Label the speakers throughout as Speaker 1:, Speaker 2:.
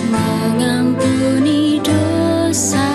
Speaker 1: mengampuni dosa.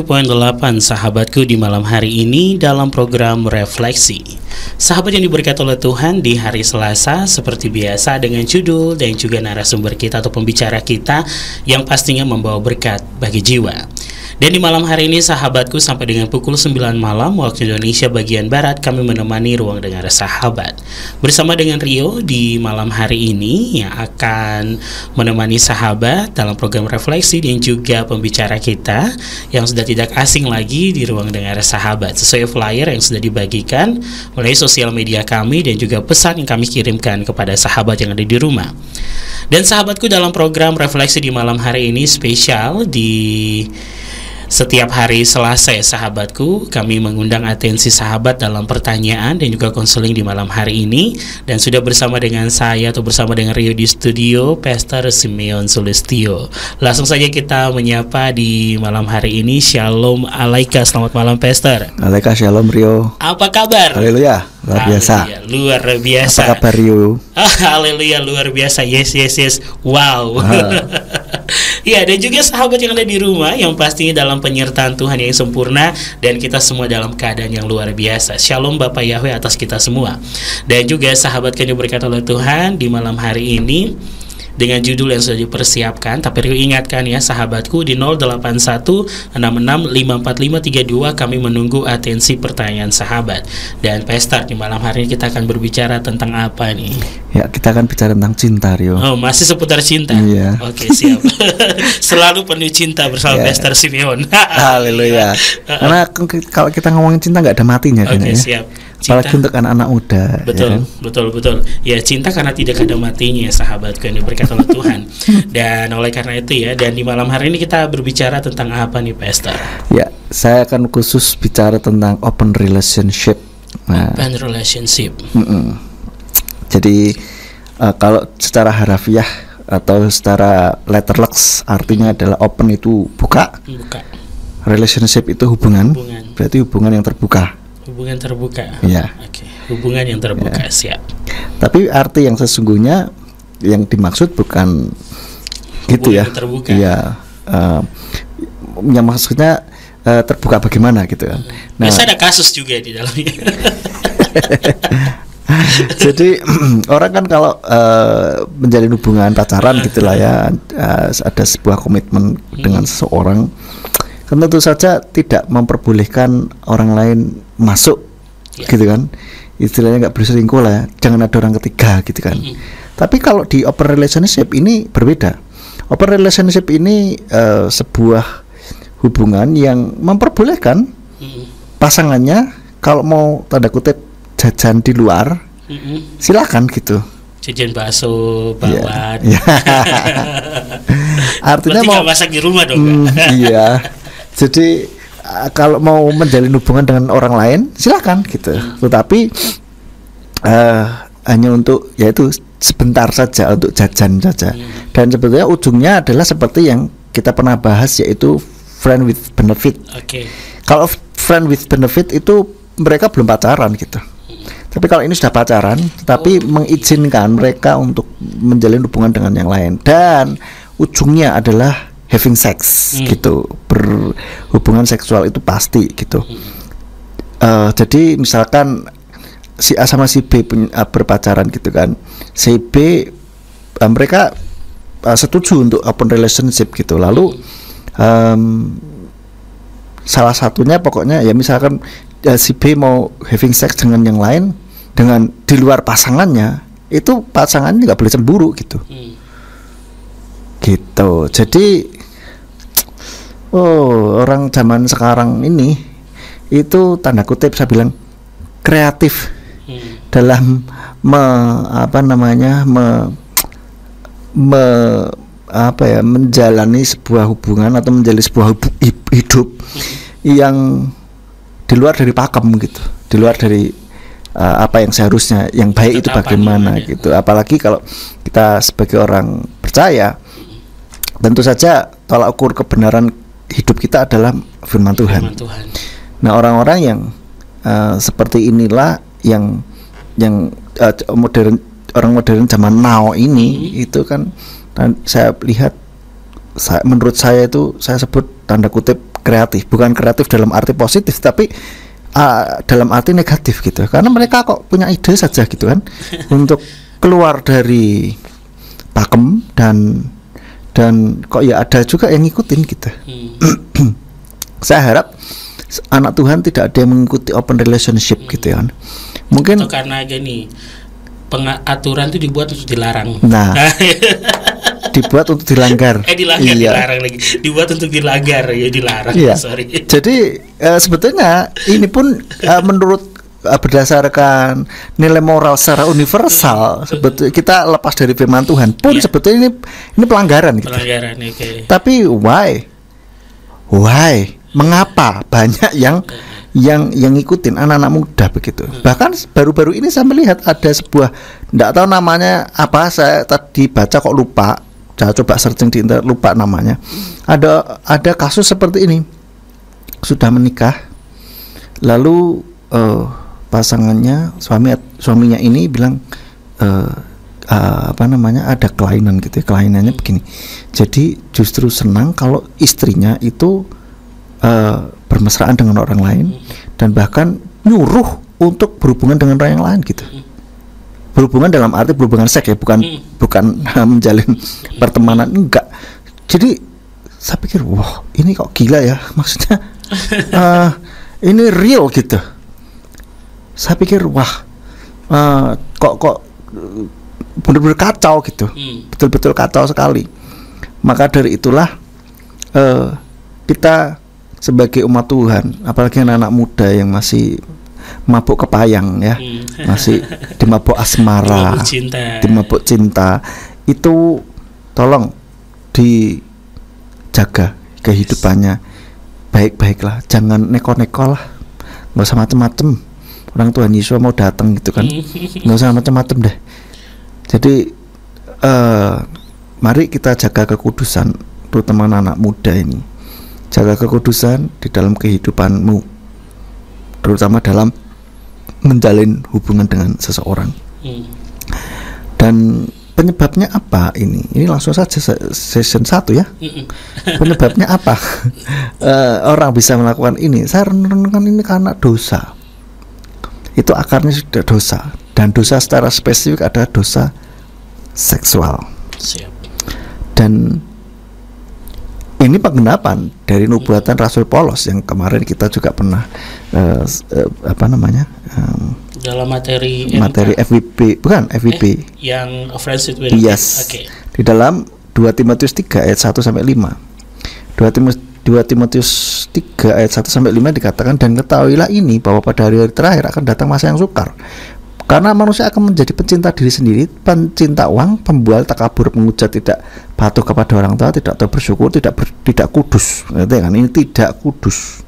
Speaker 2: .8 sahabatku di malam hari ini dalam program Refleksi. Sahabat yang diberkati oleh Tuhan, di hari Selasa seperti biasa dengan judul dan juga narasumber kita atau pembicara kita yang pastinya membawa berkat bagi jiwa. Dan di malam hari ini sahabatku, sampai dengan pukul 9 malam waktu Indonesia bagian Barat, kami menemani Ruang Dengar Sahabat bersama dengan Rio di malam hari ini yang akan menemani sahabat dalam program Refleksi dan juga pembicara kita yang sudah tidak asing lagi di Ruang Dengar Sahabat, sesuai flyer yang sudah dibagikan melalui sosial media kami dan juga pesan yang kami kirimkan kepada sahabat yang ada di rumah. Dan sahabatku, dalam program Refleksi di malam hari ini spesial di setiap hari Selasa ya sahabatku, kami mengundang atensi sahabat dalam pertanyaan dan juga konseling di malam hari ini. Dan sudah bersama dengan saya atau bersama dengan Rio di studio, Pastor Simeon Sulistyo. Langsung saja kita menyapa di malam hari ini. Shalom Alaika, selamat malam Pastor.
Speaker 3: Alaika, shalom Rio.
Speaker 2: Apa kabar?
Speaker 3: Haleluya, luar biasa.
Speaker 2: Luar biasa.
Speaker 3: Apa kabar Rio?
Speaker 2: Haleluya, luar biasa. Yes. Wow. Ya, dan juga sahabat yang ada di rumah yang pastinya dalam penyertaan Tuhan yang sempurna dan kita semua dalam keadaan yang luar biasa. Shalom Bapak Yahweh atas kita semua. Dan juga sahabat yang diberkati oleh Tuhan di malam hari ini, dengan judul yang sudah dipersiapkan. Tapi Rio ingatkan ya sahabatku, di 0816654532 kami menunggu atensi pertanyaan sahabat. Dan Pastor, di malam hari ini kita akan berbicara tentang apa nih?
Speaker 3: Ya, kita akan bicara tentang cinta, Rio.
Speaker 2: Oh, masih seputar cinta?
Speaker 3: Iya.
Speaker 2: Oke, siap. Selalu penuh cinta bersama Pastor Simeon.
Speaker 3: Haleluya. Karena kalau kita ngomongin cinta nggak ada matinya.
Speaker 2: Oke,
Speaker 3: ya.
Speaker 2: siap. Cinta.
Speaker 3: Apalagi untuk anak-anak muda.
Speaker 2: Betul,
Speaker 3: ya kan?
Speaker 2: betul. Ya, cinta karena tidak ada matinya, sahabatku yang diberkati oleh Tuhan. Dan oleh karena itu ya, dan di malam hari ini kita berbicara tentang apa nih, Pastor?
Speaker 3: Ya, saya akan khusus bicara tentang open relationship. Nah,
Speaker 2: Open relationship.
Speaker 3: Jadi kalau secara harafiah atau secara letterlux artinya adalah open itu buka, relationship itu hubungan. Berarti hubungan yang terbuka.
Speaker 2: Hubungan terbuka.
Speaker 3: Ya.
Speaker 2: Oke, hubungan yang terbuka, siap.
Speaker 3: Tapi arti yang sesungguhnya yang dimaksud bukan gitu ya.
Speaker 2: Terbuka.
Speaker 3: Iya. Yang maksudnya terbuka bagaimana gitu kan. Nah,
Speaker 2: biasa ada kasus juga di dalamnya.
Speaker 3: Jadi orang kan kalau menjalin hubungan pacaran gitulah ya, ada sebuah komitmen dengan seseorang, kan tentu saja tidak memperbolehkan orang lain masuk, gitu kan. Istilahnya nggak boleh selingkuh lah, jangan ada orang ketiga gitu kan. Tapi kalau di open relationship ini berbeda. Open relationship ini sebuah hubungan yang memperbolehkan pasangannya kalau mau tanda kutip jajan di luar, silakan gitu.
Speaker 2: Jajan bakso, bakwan.
Speaker 3: Yeah. Artinya
Speaker 2: berarti
Speaker 3: mau
Speaker 2: masak di rumah dong.
Speaker 3: Iya. Jadi kalau mau menjalin hubungan dengan orang lain, silakan gitu. Tetapi hanya untuk yaitu sebentar saja, untuk jajan saja. Dan sebetulnya ujungnya adalah seperti yang kita pernah bahas, yaitu friend with benefit. Kalau friend with benefit itu mereka belum pacaran gitu. Tapi kalau ini sudah pacaran, tapi mengizinkan mereka untuk menjalin hubungan dengan yang lain, dan ujungnya adalah having sex gitu, berhubungan seksual itu pasti gitu. Jadi misalkan si A sama si B berpacaran gitu kan, si B mereka setuju untuk open relationship gitu, lalu salah satunya pokoknya ya misalkan si B mau having sex dengan yang lain, dengan di luar pasangannya, itu pasangannya nggak boleh cemburu gitu. Gitu. Jadi orang zaman sekarang ini itu tanda kutip saya bilang kreatif dalam menjalani sebuah hubungan atau menjalani sebuah hidup yang di luar dari pakem gitu, di luar dari apa yang seharusnya, yang baik itu bagaimana gitu. Apalagi kalau kita sebagai orang percaya, tentu saja tolak ukur kebenaran hidup kita adalah firman Tuhan. Nah, orang-orang yang seperti inilah yang orang modern zaman now ini itu kan, dan saya lihat, menurut saya itu saya sebut tanda kutip kreatif, bukan kreatif dalam arti positif, tapi dalam arti negatif gitu, karena mereka kok punya ide saja gitu kan untuk keluar dari pakem, dan kok ya ada juga yang ngikutin gitu. Saya harap anak Tuhan tidak ada yang mengikuti open relationship gitu kan. Mungkin
Speaker 2: atau karena gini, aturan itu dibuat untuk dilarang.
Speaker 3: Nah, dibuat untuk dilanggar.
Speaker 2: Dilarang lagi. Dibuat untuk dilanggar, ya dilarang.
Speaker 3: Iya.
Speaker 2: Sorry.
Speaker 3: Jadi sebetulnya ini pun menurut berdasarkan nilai moral secara universal, sebetulnya kita lepas dari firman Tuhan pun sebetulnya ini pelanggaran gitu. Tapi why? Mengapa banyak yang ngikutin anak-anak muda begitu? Bahkan baru-baru ini saya melihat ada sebuah, enggak tahu namanya apa, saya tadi baca kok lupa. Saya coba searching di internet, lupa namanya. Ada kasus seperti ini. Sudah menikah, lalu pasangannya, suaminya ini bilang ada kelainan gitu ya. Kelainannya begini. Jadi justru senang kalau istrinya itu bermesraan dengan orang lain, dan bahkan nyuruh untuk berhubungan dengan orang yang lain gitu. Berhubungan dalam arti berhubungan seks ya, bukan menjalin pertemanan, enggak. Jadi saya pikir, wah ini kok gila ya, maksudnya ini real gitu. Saya pikir wah kok benar-benar kacau gitu, betul-betul kacau sekali. Maka dari itulah kita sebagai umat Tuhan, apalagi anak-anak muda yang masih mabuk kepayang ya, masih dimabuk asmara, dimabuk cinta, itu tolong dijaga kehidupannya baik-baiklah, jangan neko-neko lah, nggak usah macem-macem. Orang Tuhan Yesus mau datang gitu kan, nggak usah macem-macem deh. Jadi mari kita jaga kekudusan, terutama anak muda ini. Jaga kekudusan di dalam kehidupanmu, terutama dalam menjalin hubungan dengan seseorang. Dan penyebabnya apa ini? Ini langsung saja season 1 ya. Penyebabnya apa? Orang bisa melakukan ini. Saya renungkan ini karena dosa. Itu akarnya sudah dosa. Dan dosa secara spesifik adalah dosa seksual. Dan ini penggenapan dari nubuatan Rasul Paulos yang kemarin kita juga pernah
Speaker 2: dalam materi
Speaker 3: FWB, bukan FWB
Speaker 2: yang Friends with Benefit.
Speaker 3: Yes. Okay. Di dalam 2 Timotius 3 ayat 1 sampai 5. 2 Timotius 3 ayat 1 sampai 5 dikatakan, dan ketahuilah ini bahwa pada hari-hari terakhir akan datang masa yang sukar. Karena manusia akan menjadi pencinta diri sendiri, pencinta uang, pembual, takabur, menghujat, tidak patuh kepada orang tua, tidak tahu bersyukur, tidak kudus. Ini tidak kudus.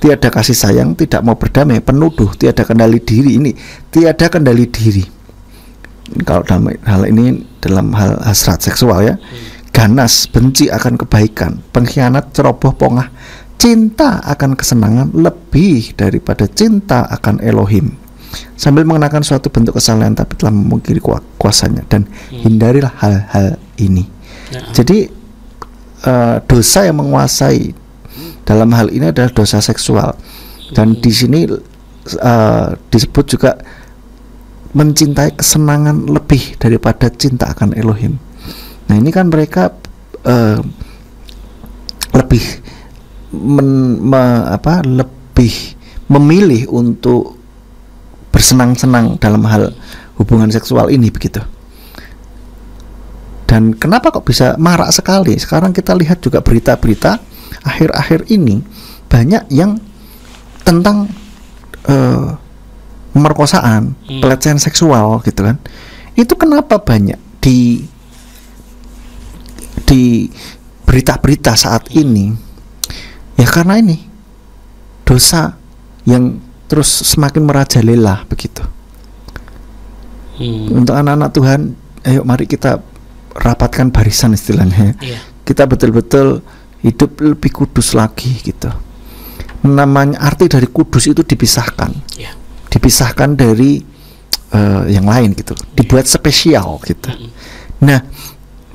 Speaker 3: Tiada kasih sayang, tidak mau berdamai, penuduh, tiada kendali diri. Ini tiada kendali diri. Kalau dalam hal ini, dalam hal hasrat seksual ya, ganas, benci akan kebaikan, pengkhianat, ceroboh, pongah, cinta akan kesenangan lebih daripada cinta akan Elohim. Sambil mengenakan suatu bentuk kesalahan tapi telah memungkiri kuasanya, dan hindarilah hal-hal ini. Jadi dosa yang menguasai dalam hal ini adalah dosa seksual, dan di sini disebut juga mencintai kesenangan lebih daripada cinta akan Elohim. Nah ini kan mereka lebih lebih memilih untuk bersenang-senang dalam hal hubungan seksual ini begitu. Dan kenapa kok bisa marak sekali? Sekarang kita lihat juga berita-berita akhir-akhir ini banyak yang tentang pemerkosaan, pelecehan seksual gitu kan. Itu kenapa banyak di berita-berita saat ini? Ya karena ini dosa yang terus semakin merajalela begitu. Untuk anak-anak Tuhan, ayo mari kita rapatkan barisan istilahnya. Kita betul-betul hidup lebih kudus lagi gitu. Namanya arti dari kudus itu dipisahkan, dipisahkan dari yang lain gitu, dibuat spesial gitu. Nah,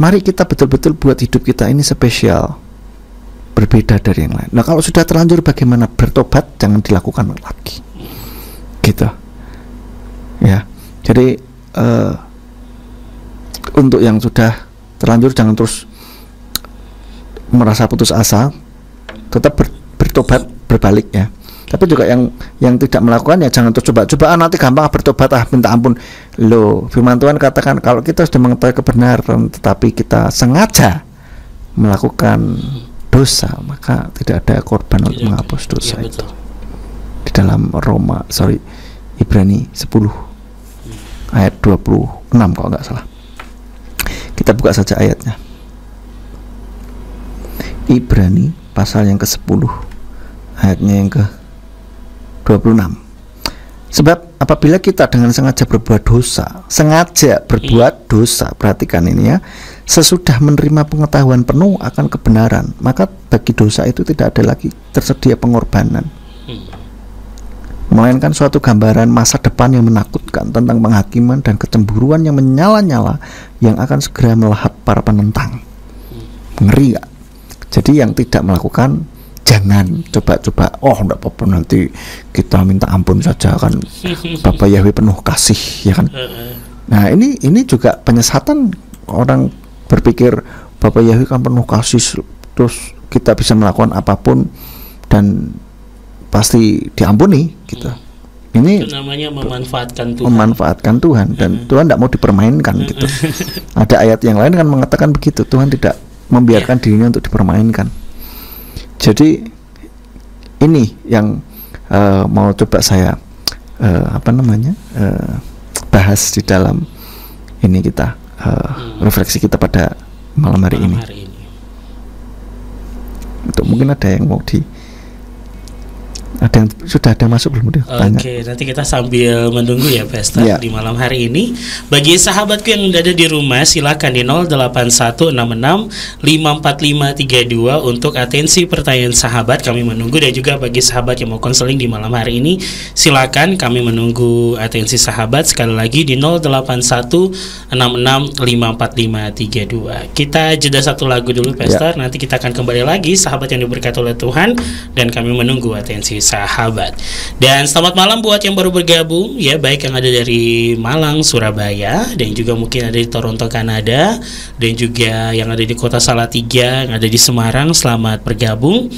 Speaker 3: mari kita betul-betul buat hidup kita ini spesial, berbeda dari yang lain. Nah kalau sudah terlanjur bagaimana? Bertobat, jangan dilakukan lagi gitu ya. Jadi untuk yang sudah terlanjur jangan terus merasa putus asa, tetap bertobat, berbalik ya. Tapi juga yang tidak melakukan ya jangan terus coba-coba nanti gampang bertobat minta ampun. Loh, firman Tuhan katakan kalau kita sudah mengetahui kebenaran tetapi kita sengaja melakukan dosa, maka tidak ada korban untuk menghapus dosa itu. Di dalam Ibrani 10 ayat 26 kalau nggak salah. Kita buka saja ayatnya. Ibrani pasal yang ke-10 ayatnya yang ke-26. Sebab apabila kita dengan sengaja berbuat dosa, perhatikan ini ya, sesudah menerima pengetahuan penuh akan kebenaran, maka bagi dosa itu tidak ada lagi tersedia pengorbanan, melainkan suatu gambaran masa depan yang menakutkan tentang penghakiman dan kecemburuan yang menyala-nyala yang akan segera melahap para penentang. Ngeri gak? Jadi yang tidak melakukan jangan coba-coba, enggak apa-apa nanti kita minta ampun saja kan, Bapak Yahweh penuh kasih ya kan. Nah ini juga penyesatan, orang berpikir Bapak Yahweh kan penuh kasih, terus kita bisa melakukan apapun dan pasti diampuni gitu. Ini
Speaker 2: itu namanya memanfaatkan Tuhan.
Speaker 3: Memanfaatkan Tuhan dan Tuhan tidak mau dipermainkan gitu. Ada ayat yang lain kan mengatakan begitu, Tuhan tidak membiarkan dirinya untuk dipermainkan. Jadi ini yang mau coba saya bahas di dalam ini kita refleksi kita pada malam hari ini. Untuk mungkin ada yang mau ada yang sudah ada masuk belum dia?
Speaker 2: Oke, nanti kita sambil menunggu ya Pastor di malam hari ini. Bagi sahabatku yang ada di rumah, silakan di 0816654532 untuk atensi pertanyaan sahabat, kami menunggu. Dan juga bagi sahabat yang mau konseling di malam hari ini, silakan, kami menunggu atensi sahabat. Sekali lagi di 0816654532. Kita jeda satu lagu dulu Pastor, nanti kita akan kembali lagi sahabat yang diberkati oleh Tuhan, dan kami menunggu atensi sahabat. Dan selamat malam buat yang baru bergabung ya, baik yang ada dari Malang, Surabaya, dan juga mungkin ada di Toronto, Kanada, dan juga yang ada di Kota Salatiga, yang ada di Semarang. Selamat bergabung.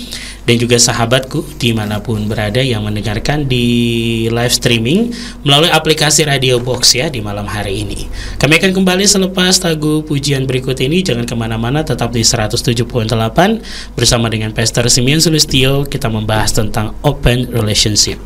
Speaker 2: Dan juga sahabatku dimanapun berada yang mendengarkan di live streaming melalui aplikasi Radio Box ya di malam hari ini. Kami akan kembali selepas lagu pujian berikut ini. Jangan kemana-mana, tetap di 107.8 bersama dengan Pastor Simeon Sulistyo. Kita membahas tentang open relationship.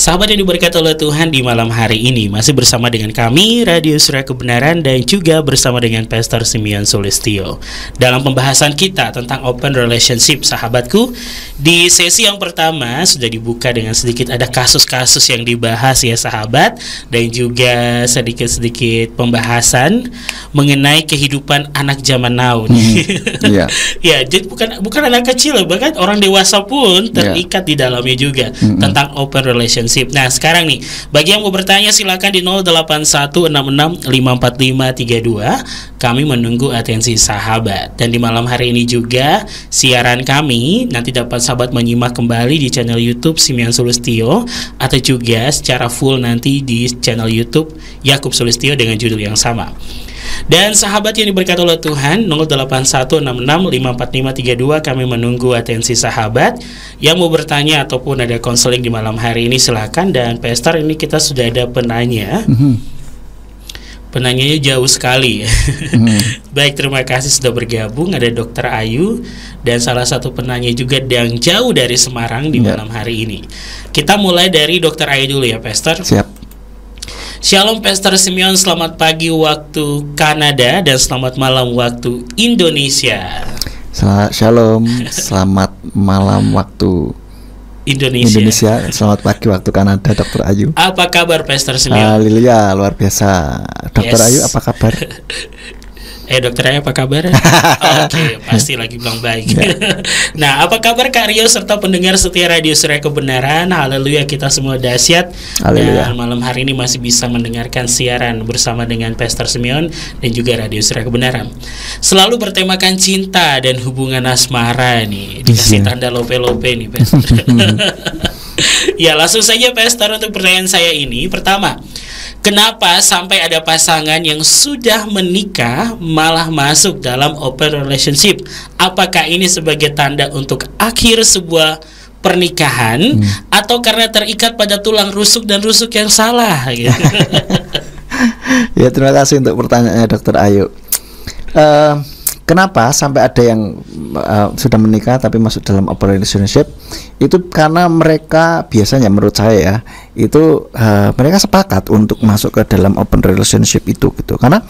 Speaker 2: Sahabat yang diberkati oleh Tuhan, di malam hari ini masih bersama dengan kami Radio Suara Kebenaran dan juga bersama dengan Pastor Simeon Sulistyo dalam pembahasan kita tentang open relationship. Sahabatku, di sesi yang pertama sudah dibuka dengan sedikit ada kasus-kasus yang dibahas ya sahabat, dan juga sedikit-sedikit pembahasan mengenai kehidupan anak zaman now.
Speaker 3: Yeah.
Speaker 2: Ya, jadi bukan anak kecil, bahkan orang dewasa pun terikat di dalamnya juga tentang open relationship. Nah, sekarang nih, bagi yang mau bertanya silakan di 0816654532. Kami menunggu atensi sahabat. Dan di malam hari ini juga siaran kami nanti dapat sahabat menyimak kembali di channel YouTube Simeon Sulistyo, atau juga secara full nanti di channel YouTube Yakub Sulistyo dengan judul yang sama. Dan sahabat yang diberkati oleh Tuhan, 0816654532, kami menunggu atensi sahabat yang mau bertanya ataupun ada konseling di malam hari ini, silakan. Dan Pastor, ini kita sudah ada penanya. Penanyanya jauh sekali. Baik, terima kasih sudah bergabung. Ada Dr. Ayu dan salah satu penanya juga yang jauh dari Semarang di malam hari ini. Kita mulai dari Dr. Ayu dulu ya, Pastor.
Speaker 3: Siap.
Speaker 2: Shalom Pastor Simeon, selamat pagi waktu Kanada dan selamat malam waktu Indonesia.
Speaker 3: Shalom, selamat malam waktu Indonesia. Selamat pagi waktu Kanada, Dr. Ayu.
Speaker 2: Apa kabar Pastor Simeon?
Speaker 3: Haleluya, luar biasa. Dr. Ayu, apa kabar?
Speaker 2: Dokter Ayu, apa kabar? Oke, pasti lagi bilang baik. Nah, apa kabar Kak Rio serta pendengar setia Radio Suara Kebenaran? Haleluya, kita semua dahsyat. Dan malam hari ini masih bisa mendengarkan siaran bersama dengan Pastor Simeon dan juga Radio Suara Kebenaran. Selalu bertemakan cinta dan hubungan asmara nih. Dikasih tanda lope-lope nih, Pastor. Ya, langsung saja Pastor untuk pertanyaan saya ini. Pertama, kenapa sampai ada pasangan yang sudah menikah malah masuk dalam open relationship? Apakah ini sebagai tanda untuk akhir sebuah pernikahan atau karena terikat pada tulang rusuk dan rusuk yang salah? Gitu.
Speaker 3: Ya, terima kasih untuk pertanyaannya Dr. Ayu. Kenapa sampai ada yang sudah menikah tapi masuk dalam open relationship? Itu karena mereka biasanya, menurut saya ya, itu mereka sepakat untuk masuk ke dalam open relationship itu gitu. Karena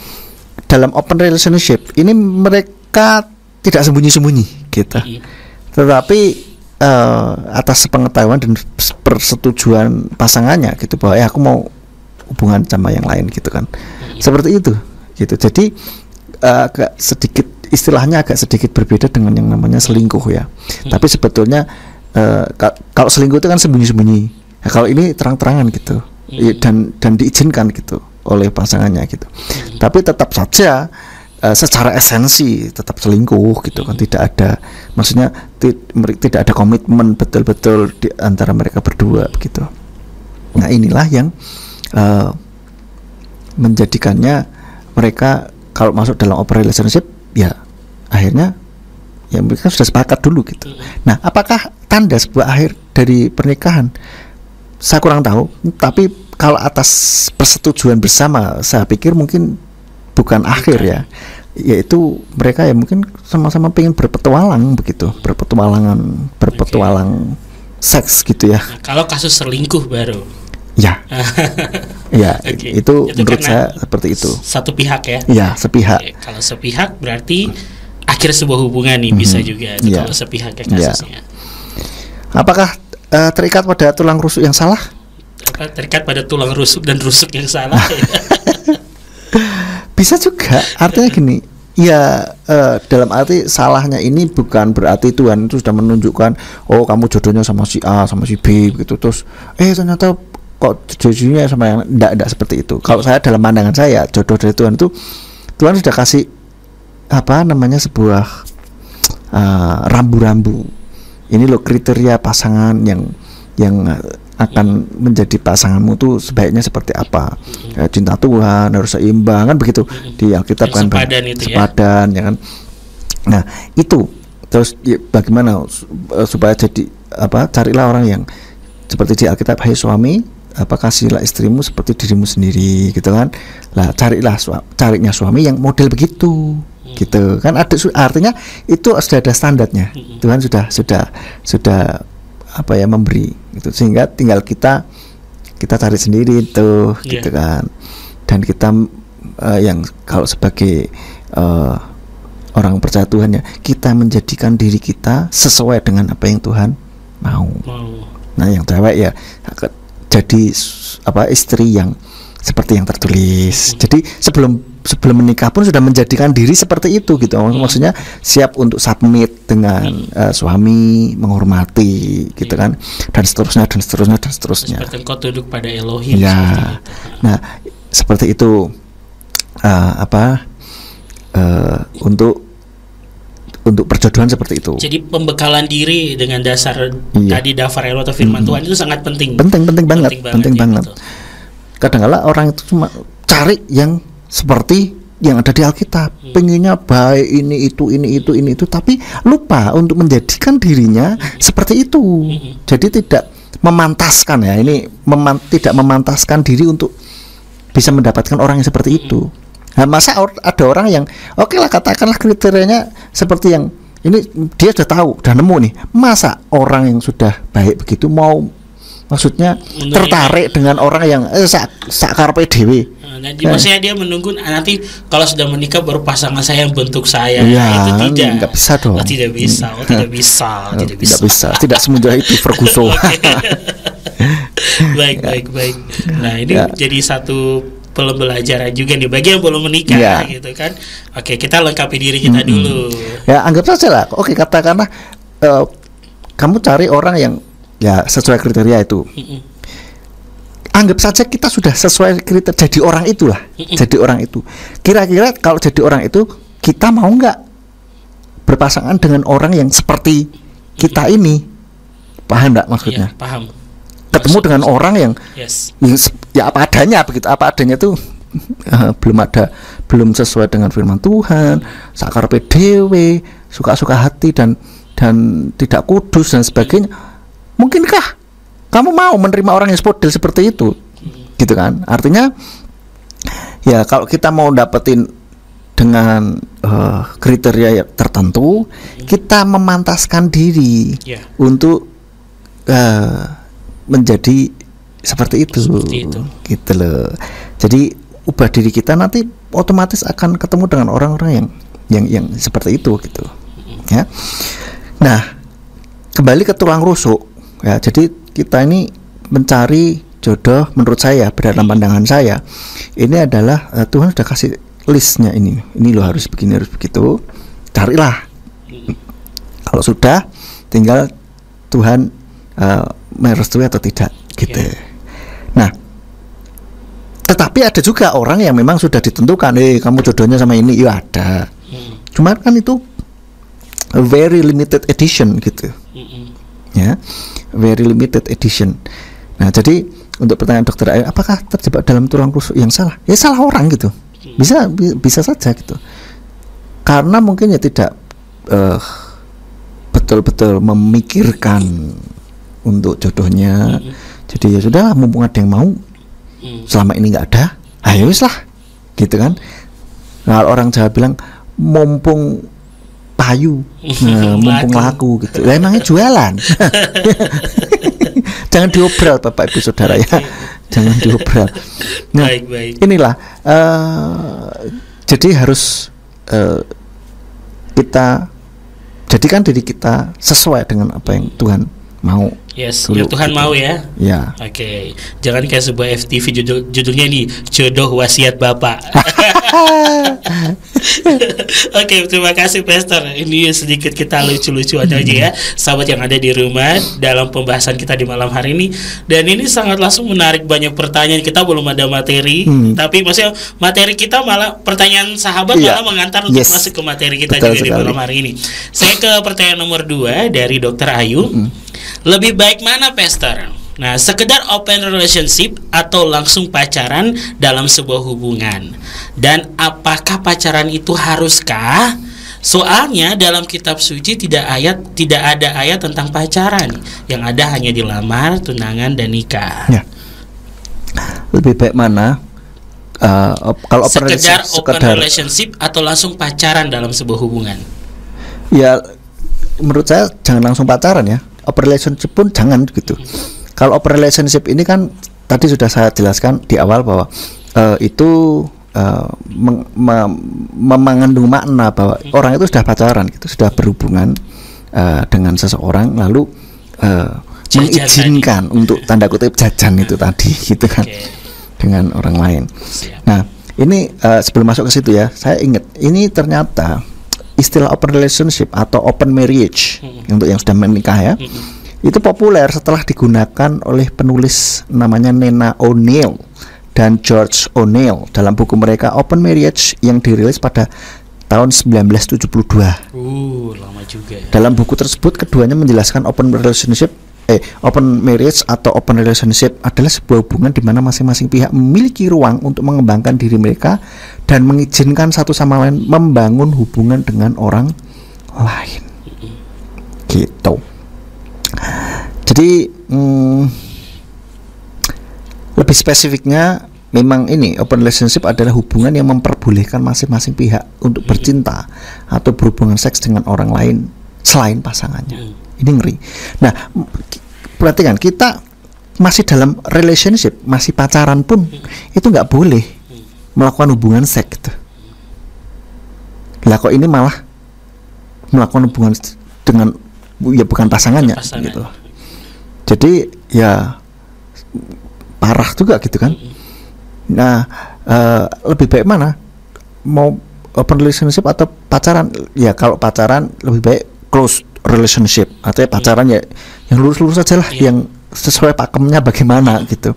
Speaker 3: dalam open relationship ini mereka tidak sembunyi-sembunyi gitu. Tetapi atas pengetahuan dan persetujuan pasangannya gitu, bahwa aku mau hubungan sama yang lain gitu kan. Seperti itu gitu. Jadi agak sedikit, istilahnya agak sedikit berbeda dengan yang namanya selingkuh ya. Tapi sebetulnya kalau selingkuh itu kan sembunyi-sembunyi. Nah, kalau ini terang-terangan gitu, dan diizinkan gitu oleh pasangannya gitu. Tapi tetap saja secara esensi tetap selingkuh gitu kan. Tidak ada, maksudnya tidak ada komitmen betul-betul di antara mereka berdua begitu. Nah, inilah yang menjadikannya mereka kalau masuk dalam open relationship, ya akhirnya ya mereka sudah sepakat dulu gitu. Nah, apakah tanda sebuah akhir dari pernikahan? Saya kurang tahu. Tapi kalau atas persetujuan bersama, saya pikir mungkin bukan akhir ya. Yaitu mereka ya mungkin sama-sama pengen berpetualang begitu, berpetualang seks gitu ya.
Speaker 2: Nah, kalau kasus selingkuh baru.
Speaker 3: Ya, ya itu menurut saya seperti itu.
Speaker 2: Satu pihak ya?
Speaker 3: Ya, sepihak.
Speaker 2: Kalau sepihak berarti akhir sebuah hubungan nih, bisa juga kalau sepihak ya kasusnya.
Speaker 3: Apakah terikat pada tulang rusuk yang salah?
Speaker 2: Terikat pada tulang rusuk dan rusuk yang salah?
Speaker 3: Bisa juga. Artinya gini, ya dalam arti salahnya ini bukan berarti Tuhan itu sudah menunjukkan, oh kamu jodohnya sama si A sama si B gitu, terus ternyata kok jodohnya sama yang enggak seperti itu. Kalau saya, dalam pandangan saya, jodoh dari Tuhan itu, Tuhan sudah kasih sebuah rambu-rambu. Ini loh kriteria pasangan yang akan menjadi pasanganmu tuh sebaiknya seperti apa. Cinta Tuhan, harus seimbang kan begitu di Alkitab kan, sepadan ya kan. Nah, itu terus ya, bagaimana supaya jadi carilah orang yang seperti di Alkitab, hai suami, kasihlah istrimu seperti dirimu sendiri gitu kan. Lah carinya suami yang model begitu gitu kan. Ada artinya itu sudah ada standarnya. Tuhan sudah memberi gitu, sehingga tinggal kita kita cari sendiri itu, gitu kan. Dan kita yang kalau sebagai orang percaya Tuhan ya, kita menjadikan diri kita sesuai dengan apa yang Tuhan mau. Nah, yang cewek ya jadi istri yang seperti yang tertulis. Jadi sebelum menikah pun sudah menjadikan diri seperti itu gitu. Maksudnya siap untuk submit dengan suami, menghormati gitu kan, dan seterusnya.
Speaker 2: Seperti engkau tunduk pada Elohim.
Speaker 3: Ya. Nah, seperti itu untuk perjodohan seperti itu.
Speaker 2: Jadi pembekalan diri dengan dasar tadi dafarelo atau firman Tuhan itu sangat penting.
Speaker 3: Penting banget. Kadang-kala orang itu cuma cari yang seperti yang ada di Alkitab, pengennya baik ini itu, tapi lupa untuk menjadikan dirinya seperti itu. Jadi tidak memantaskan ya, tidak memantaskan diri untuk bisa mendapatkan orang yang seperti itu. Nah, masa ada orang yang oke lah, katakanlah kriterianya seperti yang ini, dia sudah tahu, udah nemu nih. Masa orang yang sudah baik begitu mau, maksudnya tertarik dengan orang yang sakarpe dewe.
Speaker 2: Maksudnya dia menunggu nanti kalau sudah menikah baru pasangan saya yang bentuk saya.
Speaker 3: Ya,
Speaker 2: itu tidak.
Speaker 3: Enggak bisa dong.
Speaker 2: Tidak bisa.
Speaker 3: Tidak semudah itu Ferguson.
Speaker 2: Baik. Nah, ini jadi satu pembelajaran juga nih bagi yang belum menikah gitu kan. Oke, kita lengkapi diri kita dulu.
Speaker 3: Ya, anggap saja lah. Oke, katakanlah kamu cari orang yang ya sesuai kriteria itu. Anggap saja kita sudah sesuai kriteria, jadi orang itulah. Jadi orang itu. Kira-kira kalau jadi orang itu, kita mau nggak berpasangan dengan orang yang seperti kita ini? Paham nggak maksudnya?
Speaker 2: Ya, paham.
Speaker 3: Ketemu dengan orang yang ya apa adanya begitu, apa adanya itu belum sesuai dengan firman Tuhan, sakarpe dewe, suka-suka hati dan tidak kudus dan sebagainya. Mungkinkah kamu mau menerima orang yang model seperti itu? Gitu kan? Artinya ya kalau kita mau dapetin dengan kriteria tertentu, kita memantaskan diri untuk menjadi seperti itu. Gitu loh. Jadi ubah diri kita, nanti otomatis akan ketemu dengan orang-orang yang seperti itu gitu. Ya. Nah, kembali ke tulang rusuk. Ya, jadi kita ini mencari jodoh, menurut saya, dalam pandangan saya, ini adalah Tuhan sudah kasih listnya ini lo harus begini, harus begitu. Carilah. Kalau sudah, tinggal Tuhan merestui atau tidak gitu. Nah, tetapi ada juga orang yang memang sudah ditentukan, kamu jodohnya sama ini, ya ada. Cuma kan itu very limited edition gitu. Ya, very limited edition. Nah, jadi untuk pertanyaan Dokter Ayu, apakah terjebak dalam tulang rusuk yang salah? Ya salah orang gitu. Bisa saja gitu. Karena mungkin ya tidak betul-betul memikirkan untuk jodohnya. Jadi ya sudah, mumpung ada yang mau, selama ini nggak ada, ayo wis lah, gitu kan. Nah, orang Jawa bilang mumpung payu, mumpung laku gitu. Lah emangnya jualan. Jangan diobral Bapak Ibu Saudara ya. Jangan diobral. Nah, baik. Inilah jadi harus kita jadikan diri kita sesuai dengan apa yang Tuhan mau.
Speaker 2: Yes, yang Tuhan mau ya.
Speaker 3: Ya.
Speaker 2: Oke. Jangan kayak sebuah FTV judulnya nih, jodoh wasiat Bapak. Oke, terima kasih Pastor. Ini sedikit kita lucu-lucuan aja ya, sahabat yang ada di rumah, dalam pembahasan kita di malam hari ini. Dan ini sangat langsung menarik banyak pertanyaan. Kita belum ada materi, tapi maksudnya materi kita malah pertanyaan sahabat malah mengantar untuk masuk ke materi kita. Betul juga sekali. Di malam hari ini. Saya ke pertanyaan nomor 2 dari Dokter Ayu. Lebih baik mana, Pastor? Nah, sekedar open relationship atau langsung pacaran dalam sebuah hubungan? Dan apakah pacaran itu haruskah? Soalnya dalam kitab suci tidak ada ayat tentang pacaran. Yang ada hanya dilamar, tunangan, dan nikah. Ya.
Speaker 3: Lebih baik mana? Kalau
Speaker 2: sekedar open relationship atau langsung pacaran dalam sebuah hubungan?
Speaker 3: Ya, menurut saya jangan langsung pacaran ya. Open relationship pun jangan gitu. Kalau open relationship ini kan tadi sudah saya jelaskan di awal bahwa itu mengandung makna bahwa orang itu sudah pacaran gitu, sudah berhubungan dengan seseorang lalu mengizinkan untuk tanda kutip jajan itu tadi gitu kan, dengan orang lain. Nah ini sebelum masuk ke situ ya, saya ingat ini ternyata istilah open relationship atau open marriage untuk yang sudah menikah ya, itu populer setelah digunakan oleh penulis namanya Nena O'Neill dan George O'Neill dalam buku mereka Open Marriage yang dirilis pada tahun 1972.
Speaker 2: Lama juga ya.
Speaker 3: Dalam buku tersebut keduanya menjelaskan open marriage atau open relationship adalah sebuah hubungan di mana masing-masing pihak memiliki ruang untuk mengembangkan diri mereka dan mengizinkan satu sama lain membangun hubungan dengan orang lain. Gitu. Jadi lebih spesifiknya memang ini open relationship adalah hubungan yang memperbolehkan masing-masing pihak untuk bercinta atau berhubungan seks dengan orang lain selain pasangannya. Ini ngeri. Nah, perhatikan, kita masih dalam relationship, masih pacaran pun itu nggak boleh melakukan hubungan seks gitu. Lah kok ini malah melakukan hubungan dengan ya bukan pasangannya gitu. Jadi ya parah juga gitu kan. Nah, lebih baik mana? Mau open relationship atau pacaran? Ya kalau pacaran lebih baik close relationship, artinya pacaran ya yang lurus-lurus aja lah, yang sesuai pakemnya bagaimana gitu.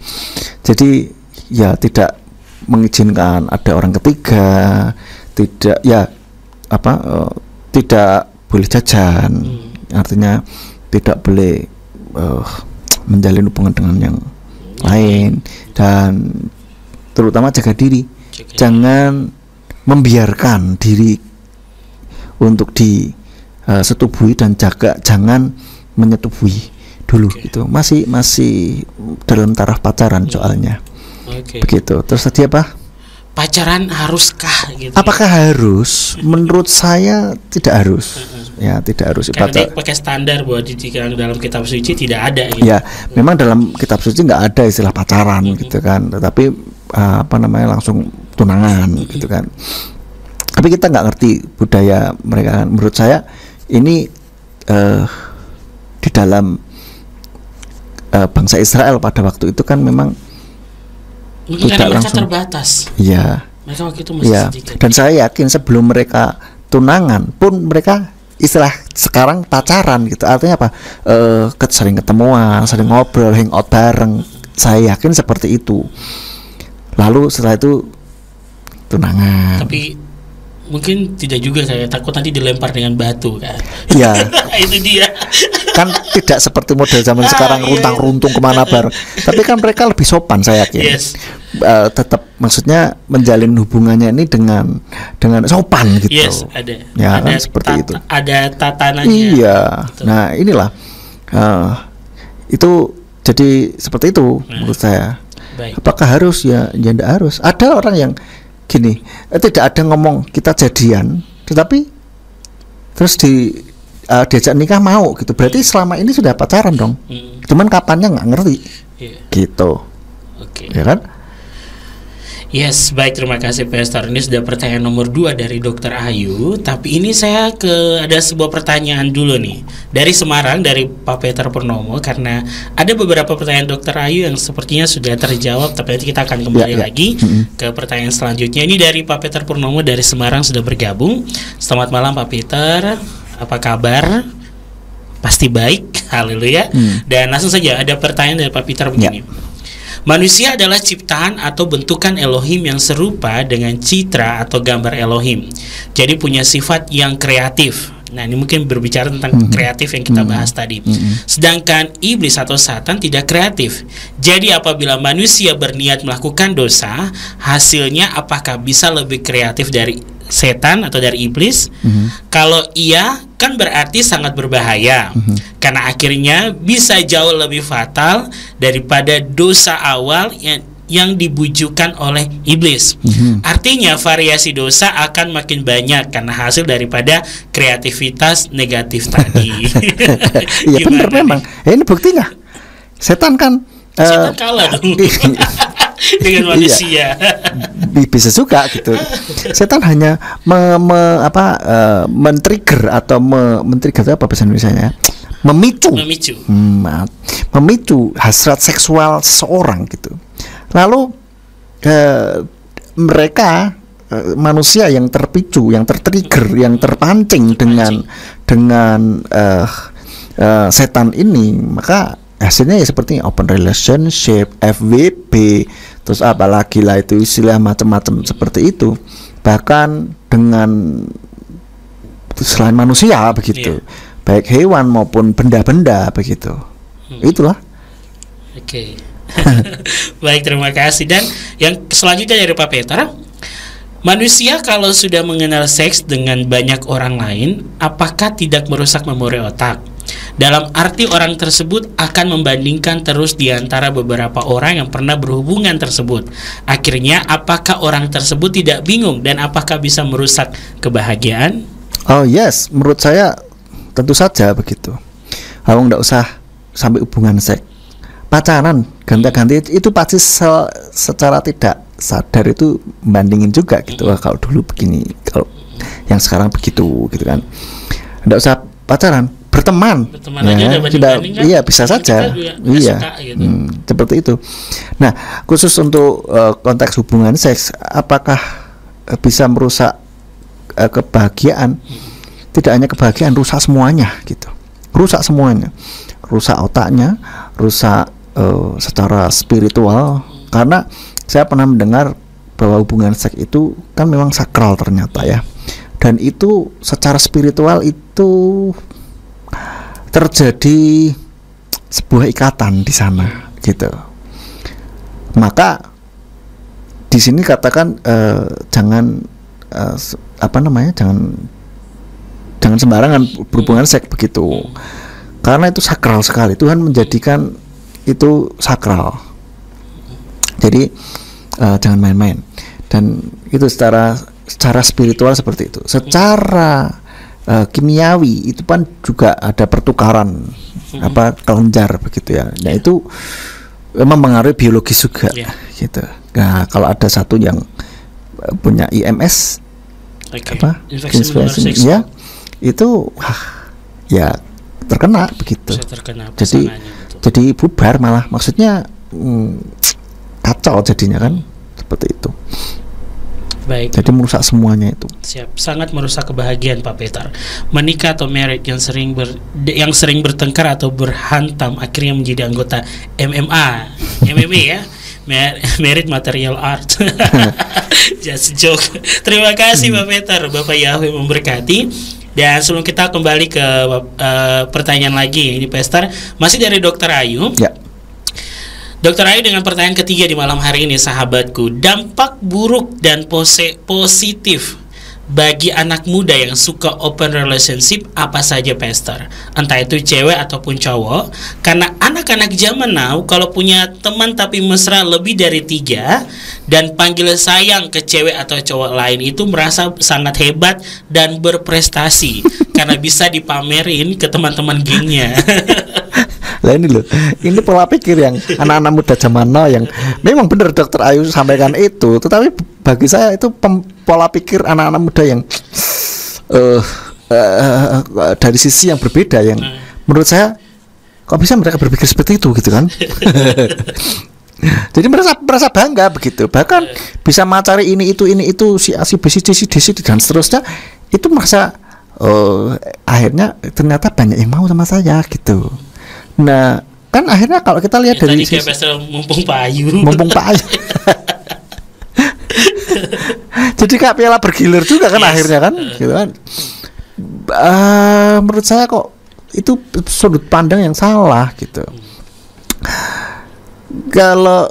Speaker 3: Jadi ya tidak mengizinkan ada orang ketiga, tidak ya tidak boleh jajan, artinya tidak boleh menjalin hubungan dengan yang lain, dan terutama jaga diri, jangan membiarkan diri untuk disetubuhi dan jangan menyetubuhi dulu gitu. Masih dalam taraf pacaran soalnya. Begitu. Terus tadi apa?
Speaker 2: Pacaran haruskah gitu?
Speaker 3: Apakah harus? Menurut saya tidak harus. Ya, tidak harus.
Speaker 2: Karena dia pakai standar bahwa di dalam kitab suci tidak ada gitu.
Speaker 3: Ya, memang dalam kitab suci nggak ada istilah pacaran gitu kan. Tetapi langsung tunangan gitu kan. Tapi kita nggak ngerti budaya mereka kan. Menurut saya ini di dalam bangsa Israel pada waktu itu kan memang
Speaker 2: mungkin tidak langsung terbatas.
Speaker 3: Iya.
Speaker 2: Mereka waktu itu masih sedikit.
Speaker 3: Dan saya yakin sebelum mereka tunangan pun mereka istilah sekarang pacaran gitu. Artinya apa? Sering ketemuan, sering ngobrol, hangout bareng. Saya yakin seperti itu. Lalu setelah itu tunangan.
Speaker 2: Tapi mungkin tidak juga, saya takut nanti dilempar dengan batu kan.
Speaker 3: Iya.
Speaker 2: Itu dia.
Speaker 3: Kan tidak seperti model zaman sekarang runtang-runtung kemana bareng. Tapi kan mereka lebih sopan saya yakin.
Speaker 2: Yes.
Speaker 3: Tetap maksudnya menjalin hubungannya ini dengan sopan gitu.
Speaker 2: Yes, ada.
Speaker 3: Ya,
Speaker 2: ada
Speaker 3: kan seperti itu.
Speaker 2: Ada tatanannya.
Speaker 3: Iya.
Speaker 2: Gitu.
Speaker 3: Nah, inilah itu jadi seperti itu menurut saya.
Speaker 2: Baik.
Speaker 3: Apakah harus? Ya tidak harus. Ada orang yang gini, tidak ada ngomong kita jadian, tetapi terus diajak nikah mau gitu. Berarti selama ini sudah pacaran dong. Cuman kapannya nggak ngerti. Gitu.
Speaker 2: Oke.
Speaker 3: Ya kan?
Speaker 2: Yes, baik, terima kasih Pastor. Ini sudah pertanyaan nomor 2 dari Dr. Ayu. Tapi ini saya ada sebuah pertanyaan dulu nih dari Semarang, dari Pak Peter Purnomo. Karena ada beberapa pertanyaan Dr. Ayu yang sepertinya sudah terjawab, tapi nanti kita akan kembali lagi ke pertanyaan selanjutnya. Ini dari Pak Peter Purnomo dari Semarang sudah bergabung. Selamat malam Pak Peter, apa kabar? Pasti baik, haleluya. Dan langsung saja ada pertanyaan dari Pak Peter begini. Manusia adalah ciptaan atau bentukan Elohim yang serupa dengan citra atau gambar Elohim. Jadi punya sifat yang kreatif. Nah, ini mungkin berbicara tentang kreatif yang kita bahas tadi. Sedangkan iblis atau Satan tidak kreatif. Jadi apabila manusia berniat melakukan dosa, hasilnya apakah bisa lebih kreatif dari setan atau dari iblis? Kalau iya, kan berarti sangat berbahaya. Karena akhirnya bisa jauh lebih fatal daripada dosa awal yang dibujukan oleh iblis. Artinya variasi dosa akan makin banyak karena hasil daripada kreativitas negatif tadi.
Speaker 3: Iya benar memang. Ini buktinya. Setan kan
Speaker 2: Setan kalah dong dengan manusia.
Speaker 3: Bisa juga gitu. Setan hanya men-trigger atau men-trigger itu apa bahasa Indonesianya? Memicu hasrat seksual seseorang gitu. Lalu mereka manusia yang terpicu, yang tertrigger, yang terpancing dengan setan ini, maka hasilnya ya seperti open relationship, FWB, terus apalagi lah itu istilah macam-macam seperti itu. Bahkan dengan selain manusia begitu, baik hewan maupun benda-benda begitu. Itulah.
Speaker 2: Oke. Baik, terima kasih. Dan yang selanjutnya dari Pak Peter, manusia kalau sudah mengenal seks dengan banyak orang lain, apakah tidak merusak memori otak? Dalam arti orang tersebut akan membandingkan terus di antara beberapa orang yang pernah berhubungan tersebut. Akhirnya apakah orang tersebut tidak bingung dan apakah bisa merusak kebahagiaan?
Speaker 3: Oh yes, menurut saya tentu saja begitu. Kamu nggak usah sampai hubungan seks, pacaran ganti-ganti itu pasti secara tidak sadar itu bandingin juga gitu. Kalau dulu begini, kalau yang sekarang begitu gitu kan. Nggak usah pacaran, berteman ya, tidak, iya bisa saja, iya gitu. Seperti itu. Nah, khusus untuk konteks hubungan seks, apakah bisa merusak kebahagiaan? Tidak hanya kebahagiaan, rusak semuanya gitu, rusak semuanya, rusak otaknya, rusak secara spiritual. Karena saya pernah mendengar bahwa hubungan seks itu kan memang sakral ternyata ya, dan itu secara spiritual itu terjadi sebuah ikatan di sana gitu. Maka di sini katakan jangan jangan sembarangan berhubungan seks begitu, karena itu sakral sekali. Tuhan menjadikan itu sakral, jadi jangan main-main. Dan itu secara spiritual seperti itu. Secara kimiawi itu kan juga ada pertukaran kelenjar begitu ya. Nah itu memang mengaruhi biologis juga gitu. Nah kalau ada satu yang punya IMS infeksi ya, itu ya terkena begitu. Jadi bubar malah, maksudnya kacau jadinya kan seperti itu.
Speaker 2: Baik.
Speaker 3: Jadi merusak semuanya itu.
Speaker 2: Siap, sangat merusak kebahagiaan Pak Peter. Menikah atau married yang sering bertengkar atau berhantam akhirnya menjadi anggota MMA ya. Married Material Art. Just joke. Terima kasih Pak Peter, Bapak Yahweh memberkati. Dan sebelum kita kembali ke pertanyaan lagi, ini Pastor masih dari Dr. Ayu.
Speaker 3: Ya.
Speaker 2: Dr. Ayu dengan pertanyaan ketiga di malam hari ini, sahabatku. Dampak buruk dan positif bagi anak muda yang suka open relationship apa saja, Pastor? Entah itu cewek ataupun cowok. Karena anak-anak zaman now kalau punya teman tapi mesra lebih dari 3 dan panggil sayang ke cewek atau cowok lain itu merasa sangat hebat dan berprestasi karena bisa dipamerin ke teman-teman gengnya.
Speaker 3: Lah ini loh, ini pola pikir yang anak-anak muda zaman now yang memang benar Dokter Ayu sampaikan itu. Tetapi bagi saya itu pola pikir anak-anak muda yang dari sisi yang berbeda, yang menurut saya kok bisa mereka berpikir seperti itu gitu kan. Jadi merasa bangga begitu. Bahkan bisa mencari ini itu si A si B si C si D si dan seterusnya. Itu merasa akhirnya ternyata banyak yang mau sama saya gitu. Nah, kan akhirnya kalau kita lihat dari
Speaker 2: sisi mumpung Pak Ayu.
Speaker 3: Jadi kayak piala bergilir juga kan akhirnya kan, gitu kan. Menurut saya kok itu sudut pandang yang salah gitu. Kalau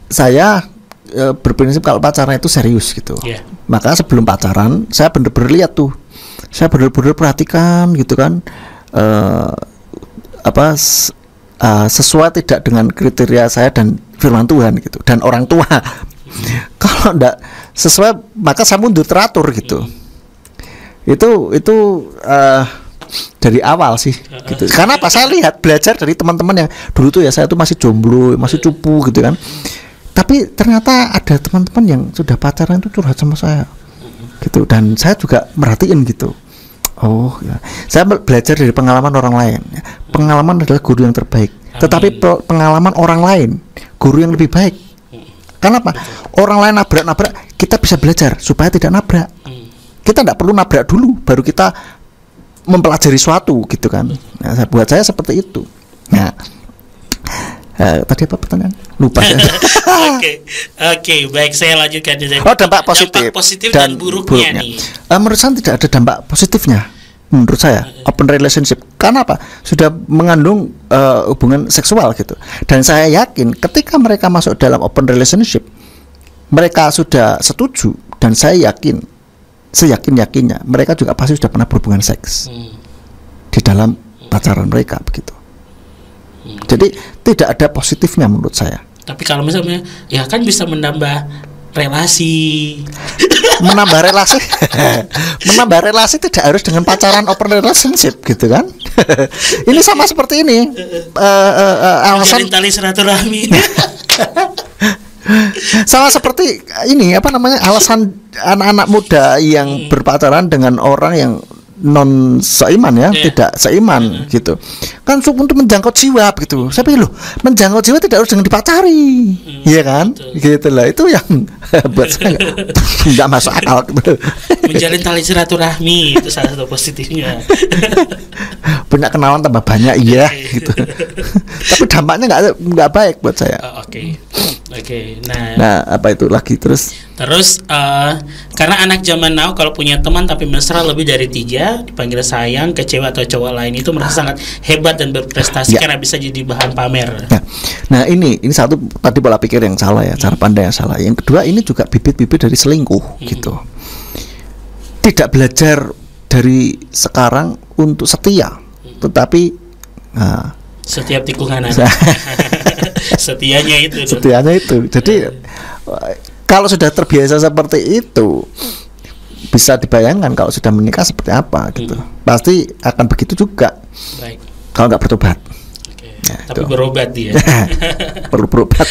Speaker 3: saya berprinsip kalau pacaran itu serius gitu. Maka sebelum pacaran saya bener-bener lihat tuh, saya bener-bener perhatikan gitu kan. Sesuai tidak dengan kriteria saya dan firman Tuhan gitu, dan orang tua. Kalau enggak sesuai maka saya mundur teratur gitu. Itu dari awal sih gitu. Karena apa? Saya lihat belajar dari teman-teman yang dulu tuh ya, saya tuh masih jomblo, masih cupu gitu kan. Tapi ternyata ada teman-teman yang sudah pacaran itu curhat sama saya gitu, dan saya juga merhatiin gitu. Oh ya, saya belajar dari pengalaman orang lain. Pengalaman adalah guru yang terbaik. Tetapi pengalaman orang lain guru yang lebih baik. Kenapa? Orang lain nabrak, kita bisa belajar supaya tidak nabrak. Kita tidak perlu nabrak dulu baru kita mempelajari suatu gitu kan. Nah, buat saya seperti itu. Nah, tadi apa pertanyaan? Lupa saya.
Speaker 2: Oke, baik, saya lanjutkan.
Speaker 3: Dampak positif
Speaker 2: dan buruknya nih.
Speaker 3: Menurut saya tidak ada dampak positifnya. Menurut saya open relationship. Karena apa? Sudah mengandung hubungan seksual gitu. Dan saya yakin ketika mereka masuk dalam open relationship, mereka sudah setuju, dan saya yakin seyakin-yakinnya mereka juga pasti sudah pernah berhubungan seks di dalam pacaran mereka begitu. Jadi tidak ada positifnya menurut saya.
Speaker 2: Tapi kalau misalnya ya kan bisa menambah relasi.
Speaker 3: Menambah relasi tidak harus dengan pacaran open relationship gitu kan. Ini sama seperti ini alasan
Speaker 2: tali silaturahmi.
Speaker 3: Sama seperti ini alasan anak-anak muda yang berpacaran dengan orang yang non seiman ya, tidak seiman gitu kan, untuk menjangkau jiwa gitu. Saya pikir loh, menjangkau jiwa tidak harus dengan dipacari, iya kan? Gitu lah, itu yang buat saya nggak masuk akal gitu.
Speaker 2: Menjalin tali silaturahmi itu salah satu positifnya.
Speaker 3: Banyak kenalan tambah banyak, iya gitu. Tapi dampaknya nggak baik buat saya.
Speaker 2: Oke.
Speaker 3: Nah, apa itu lagi terus
Speaker 2: karena anak zaman now kalau punya teman tapi mesra lebih dari 3, dipanggil sayang, kecewa atau cowok lain itu merasa sangat hebat dan berprestasi karena bisa jadi bahan pamer.
Speaker 3: Nah ini satu tadi pola pikir yang salah ya, cara pandang yang salah. Yang kedua, ini juga bibit-bibit dari selingkuh gitu. Tidak belajar dari sekarang untuk setia, tetapi
Speaker 2: setiap tikungan setianya itu. Jadi kalau sudah terbiasa seperti itu, bisa dibayangkan kalau sudah menikah seperti apa gitu. Pasti akan begitu juga. Baik.
Speaker 3: Kalau nggak bertobat.
Speaker 2: Nah, tapi berobat dia.
Speaker 3: Perlu berobat.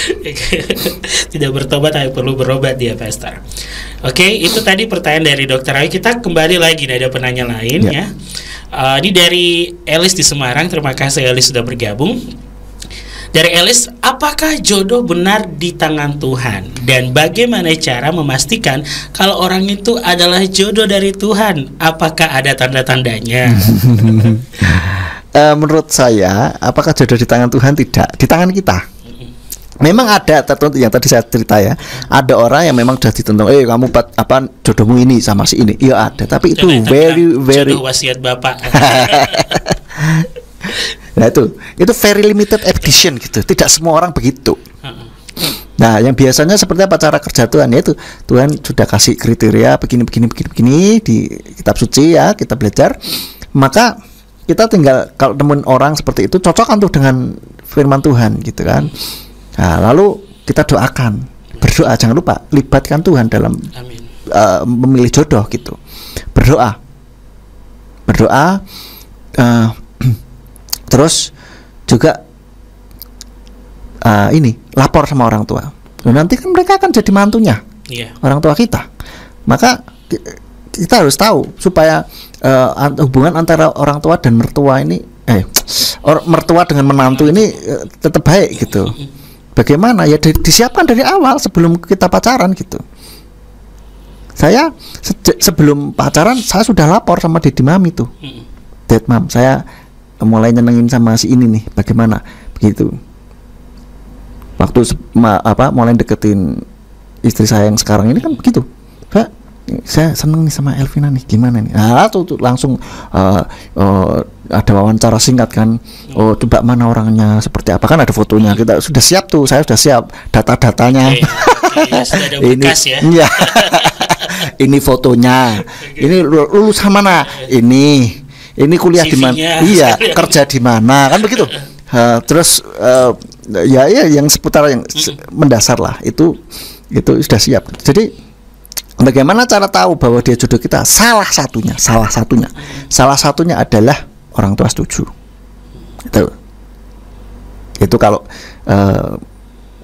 Speaker 2: Tidak bertobat tapi perlu berobat dia, Pastor. Oke, itu tadi pertanyaan dari Dokter Ayu. Kita kembali lagi, ada penanya lain ya. Ini dari Elis di Semarang. Terima kasih Elis sudah bergabung. Dari Elis, apakah jodoh benar di tangan Tuhan? Dan bagaimana cara memastikan kalau orang itu adalah jodoh dari Tuhan? Apakah ada tanda-tandanya?
Speaker 3: Menurut saya, apakah jodoh di tangan Tuhan? Tidak, di tangan kita. Memang ada tertentu yang tadi saya cerita ya. Ada orang yang memang sudah ditentukan, kamu jodohmu ini sama si ini. Iya ada, tapi itu very
Speaker 2: jodoh wasiat Bapak.
Speaker 3: Nah itu very limited edition gitu. Tidak semua orang begitu. Nah yang biasanya seperti apa cara kerja Tuhan, yaitu Tuhan sudah kasih kriteria begini di kitab suci ya, kita belajar. Maka kita tinggal kalau temuin orang seperti itu, cocokkan tuh dengan firman Tuhan gitu kan. Nah lalu kita doakan, berdoa, jangan lupa libatkan Tuhan dalam memilih jodoh gitu. Berdoa terus juga ini lapor sama orang tua. Nanti kan mereka akan jadi mantunya orang tua kita. Maka kita harus tahu supaya hubungan antara orang tua dan mertua ini mertua dengan menantu ini tetap baik gitu. Bagaimana ya, disiapkan dari awal sebelum kita pacaran gitu. Saya sebelum pacaran saya sudah lapor sama Dedi Mami tuh. Dad Mam, saya mulai nyenengin sama si ini nih, bagaimana begitu. Waktu mulai deketin istri saya yang sekarang ini kan begitu, Pak, saya seneng nih sama Elvina nih, gimana nih? Nah tuh langsung ada wawancara singkat kan. Coba mana orangnya, seperti apa, kan ada fotonya. Kita sudah siap tuh, saya sudah siap data-datanya.
Speaker 2: Sudah ada bekas ya.
Speaker 3: Iya. Ini fotonya, ini lulusan mana, ini kuliah di mana, iya, kerja di mana, kan begitu. Terus ya yang seputar yang mendasar lah, itu sudah siap. Jadi bagaimana cara tahu bahwa dia jodoh kita? Salah satunya adalah orang tua setuju. Itu kalau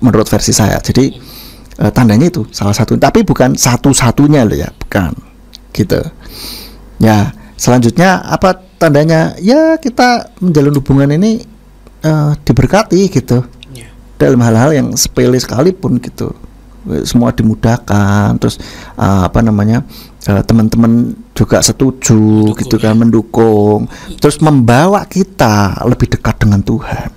Speaker 3: menurut versi saya. Jadi tandanya itu salah satu, tapi bukan satu-satunya loh ya, bukan gitu. Ya, selanjutnya apa tandanya? Ya kita menjalin hubungan ini diberkati gitu. Dalam hal-hal yang sepele sekalipun gitu. Semua dimudahkan, terus teman-teman juga setuju gitu kan, mendukung, terus membawa kita lebih dekat dengan Tuhan.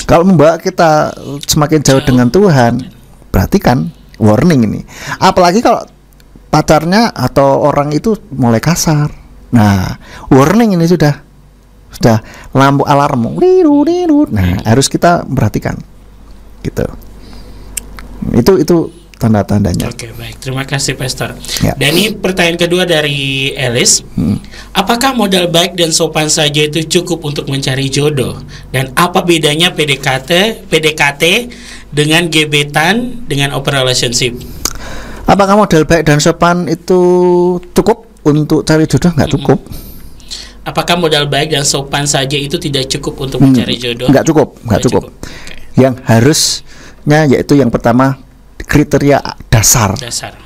Speaker 3: Kalau membawa kita semakin jauh dengan Tuhan, berarti kan warning ini. Apalagi kalau pacarnya atau orang itu mulai kasar. Nah, warning ini sudah lampu alarm. Nah, harus kita perhatikan. Gitu. Itu tanda-tandanya.
Speaker 2: Oke, baik. Terima kasih, Pastor.
Speaker 3: Ya.
Speaker 2: Dan ini pertanyaan kedua dari Elis. Apakah modal baik dan sopan saja itu cukup untuk mencari jodoh? Dan apa bedanya PDKT dengan gebetan dengan open relationship?
Speaker 3: Apakah modal baik dan sopan itu cukup untuk cari jodoh? Nggak cukup.
Speaker 2: Apakah modal baik dan sopan saja itu tidak cukup untuk mencari jodoh?
Speaker 3: Nggak cukup. Okay. Yang harusnya yaitu yang pertama, kriteria dasar,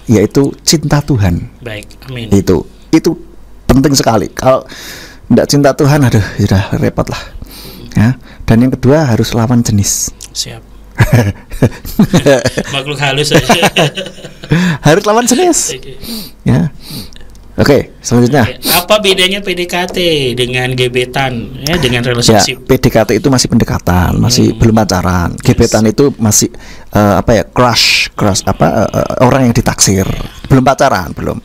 Speaker 3: yaitu cinta Tuhan.
Speaker 2: Baik, amin.
Speaker 3: Itu penting sekali. Kalau tidak cinta Tuhan, aduh, sudah repot lah. Ya. Dan yang kedua harus lawan jenis.
Speaker 2: Siap. Makhluk halus aja.
Speaker 3: Harus lawan jenis. Ya. Oke, selanjutnya.
Speaker 2: Apa bedanya PDKT dengan gebetan, ya, dengan relationship?
Speaker 3: Ya, PDKT itu masih pendekatan, masih belum pacaran. Gebetan itu masih crush orang yang ditaksir. Belum pacaran, belum.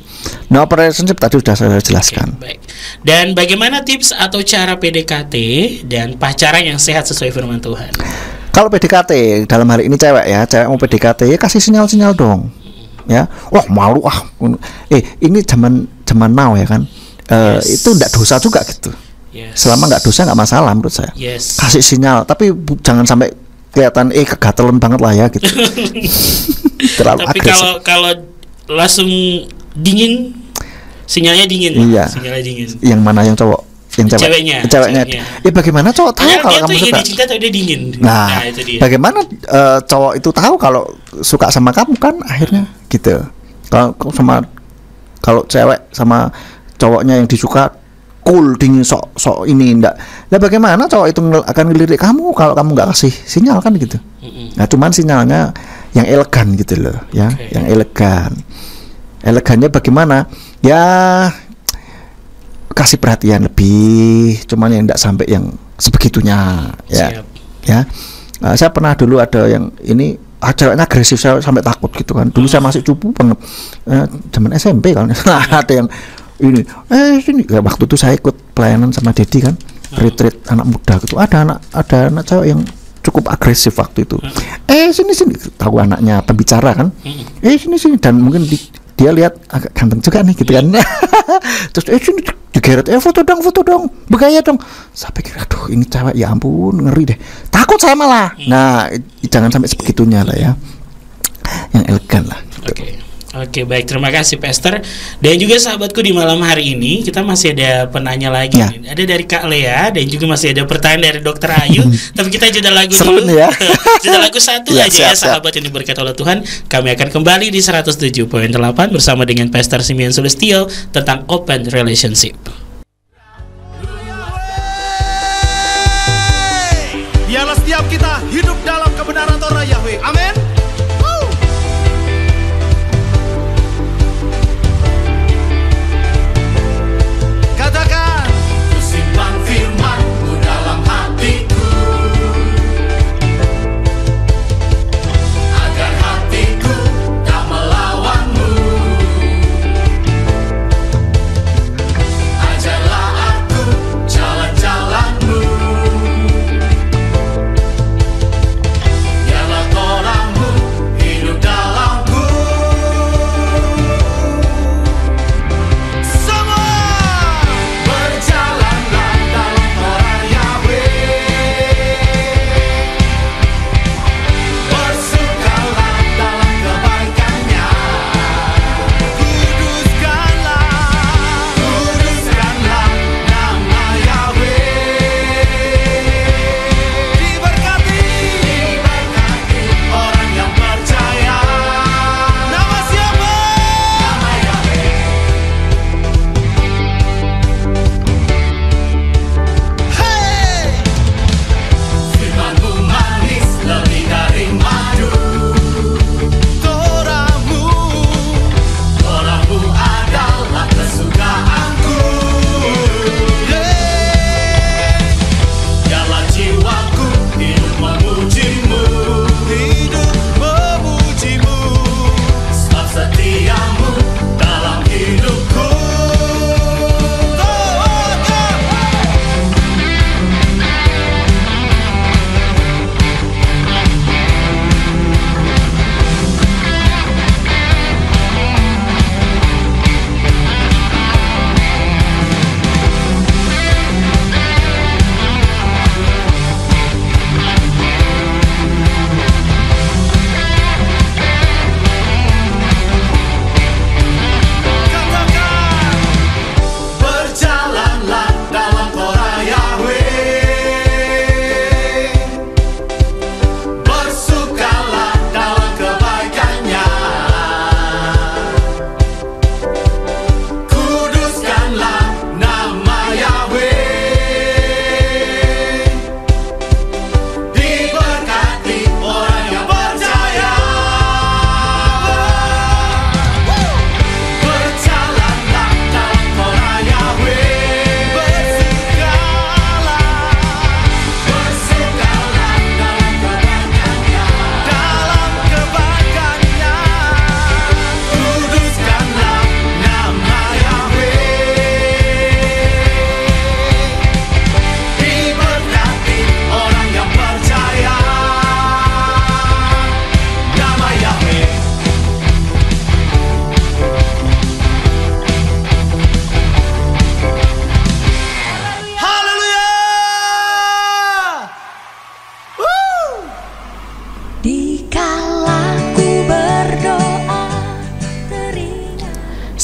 Speaker 3: Nah, relationship tadi sudah saya jelaskan.
Speaker 2: Baik. Dan bagaimana tips atau cara PDKT dan pacaran yang sehat sesuai firman Tuhan?
Speaker 3: Kalau PDKT dalam hal ini cewek mau PDKT ya kasih sinyal-sinyal dong. Ya, wah malu ini zaman now ya kan, itu tidak dosa juga gitu. Selama nggak dosa nggak masalah menurut saya. Kasih sinyal, tapi jangan sampai kelihatan kegatelan banget lah ya gitu. Terlalu
Speaker 2: tapi
Speaker 3: agresif.
Speaker 2: kalau langsung dingin, sinyalnya dingin.
Speaker 3: Iya.
Speaker 2: Sinyalnya dingin.
Speaker 3: Yang mana yang cowok? Yang ceweknya. Bagaimana cowok tahu kalau kamu suka?
Speaker 2: Cinta atau dia dingin?
Speaker 3: Nah itu dia. Bagaimana cowok itu tahu kalau suka sama kamu kan akhirnya gitu. Kalau cewek sama cowoknya yang disuka cool, dingin, sok ini enggak. Nah bagaimana cowok itu akan ngelirik kamu kalau kamu nggak kasih sinyal kan gitu. Nah cuman sinyalnya yang elegan gitu loh ya, yang elegan. Elegannya bagaimana? Ya kasih perhatian lebih, cuman yang tidak sampai yang sebegitunya ya.
Speaker 2: Siap.
Speaker 3: Ya. Saya pernah dulu ada yang ini ceweknya agresif, saya sampai takut gitu kan. Dulu saya masih cupu banget, zaman SMP kan. Ada yang ini sini ya, waktu itu saya ikut pelayanan sama Dedi kan, retreat anak muda gitu. Ada anak cewek yang cukup agresif waktu itu. Sini tahu anaknya pembicara kan. Sini dan mungkin dia lihat agak ganteng juga nih gitu kan. Terus sini digeret, foto dong, bergaya dong. Saya pikir aduh ini cewek ya ampun ngeri deh. Takut saya malah. Nah, jangan sampai sebegitunya lah ya. Yang elegan lah gitu.
Speaker 2: Oke, baik, terima kasih Pastor. Dan juga sahabatku, di malam hari ini kita masih ada penanya lagi. Ada dari Kak Lea dan juga masih ada pertanyaan dari Dokter Ayu. Tapi kita jeda lagu dulu.
Speaker 3: Ya.
Speaker 2: Jeda lagu satu aja siap, sahabat yang diberkati oleh Tuhan. Kami akan kembali di 107.8 bersama dengan Pastor Simeon Sulistyo tentang open relationship.
Speaker 4: Biarlah setiap kita hidup dalam kebenaran Torah Yahweh. Amin.
Speaker 5: Orang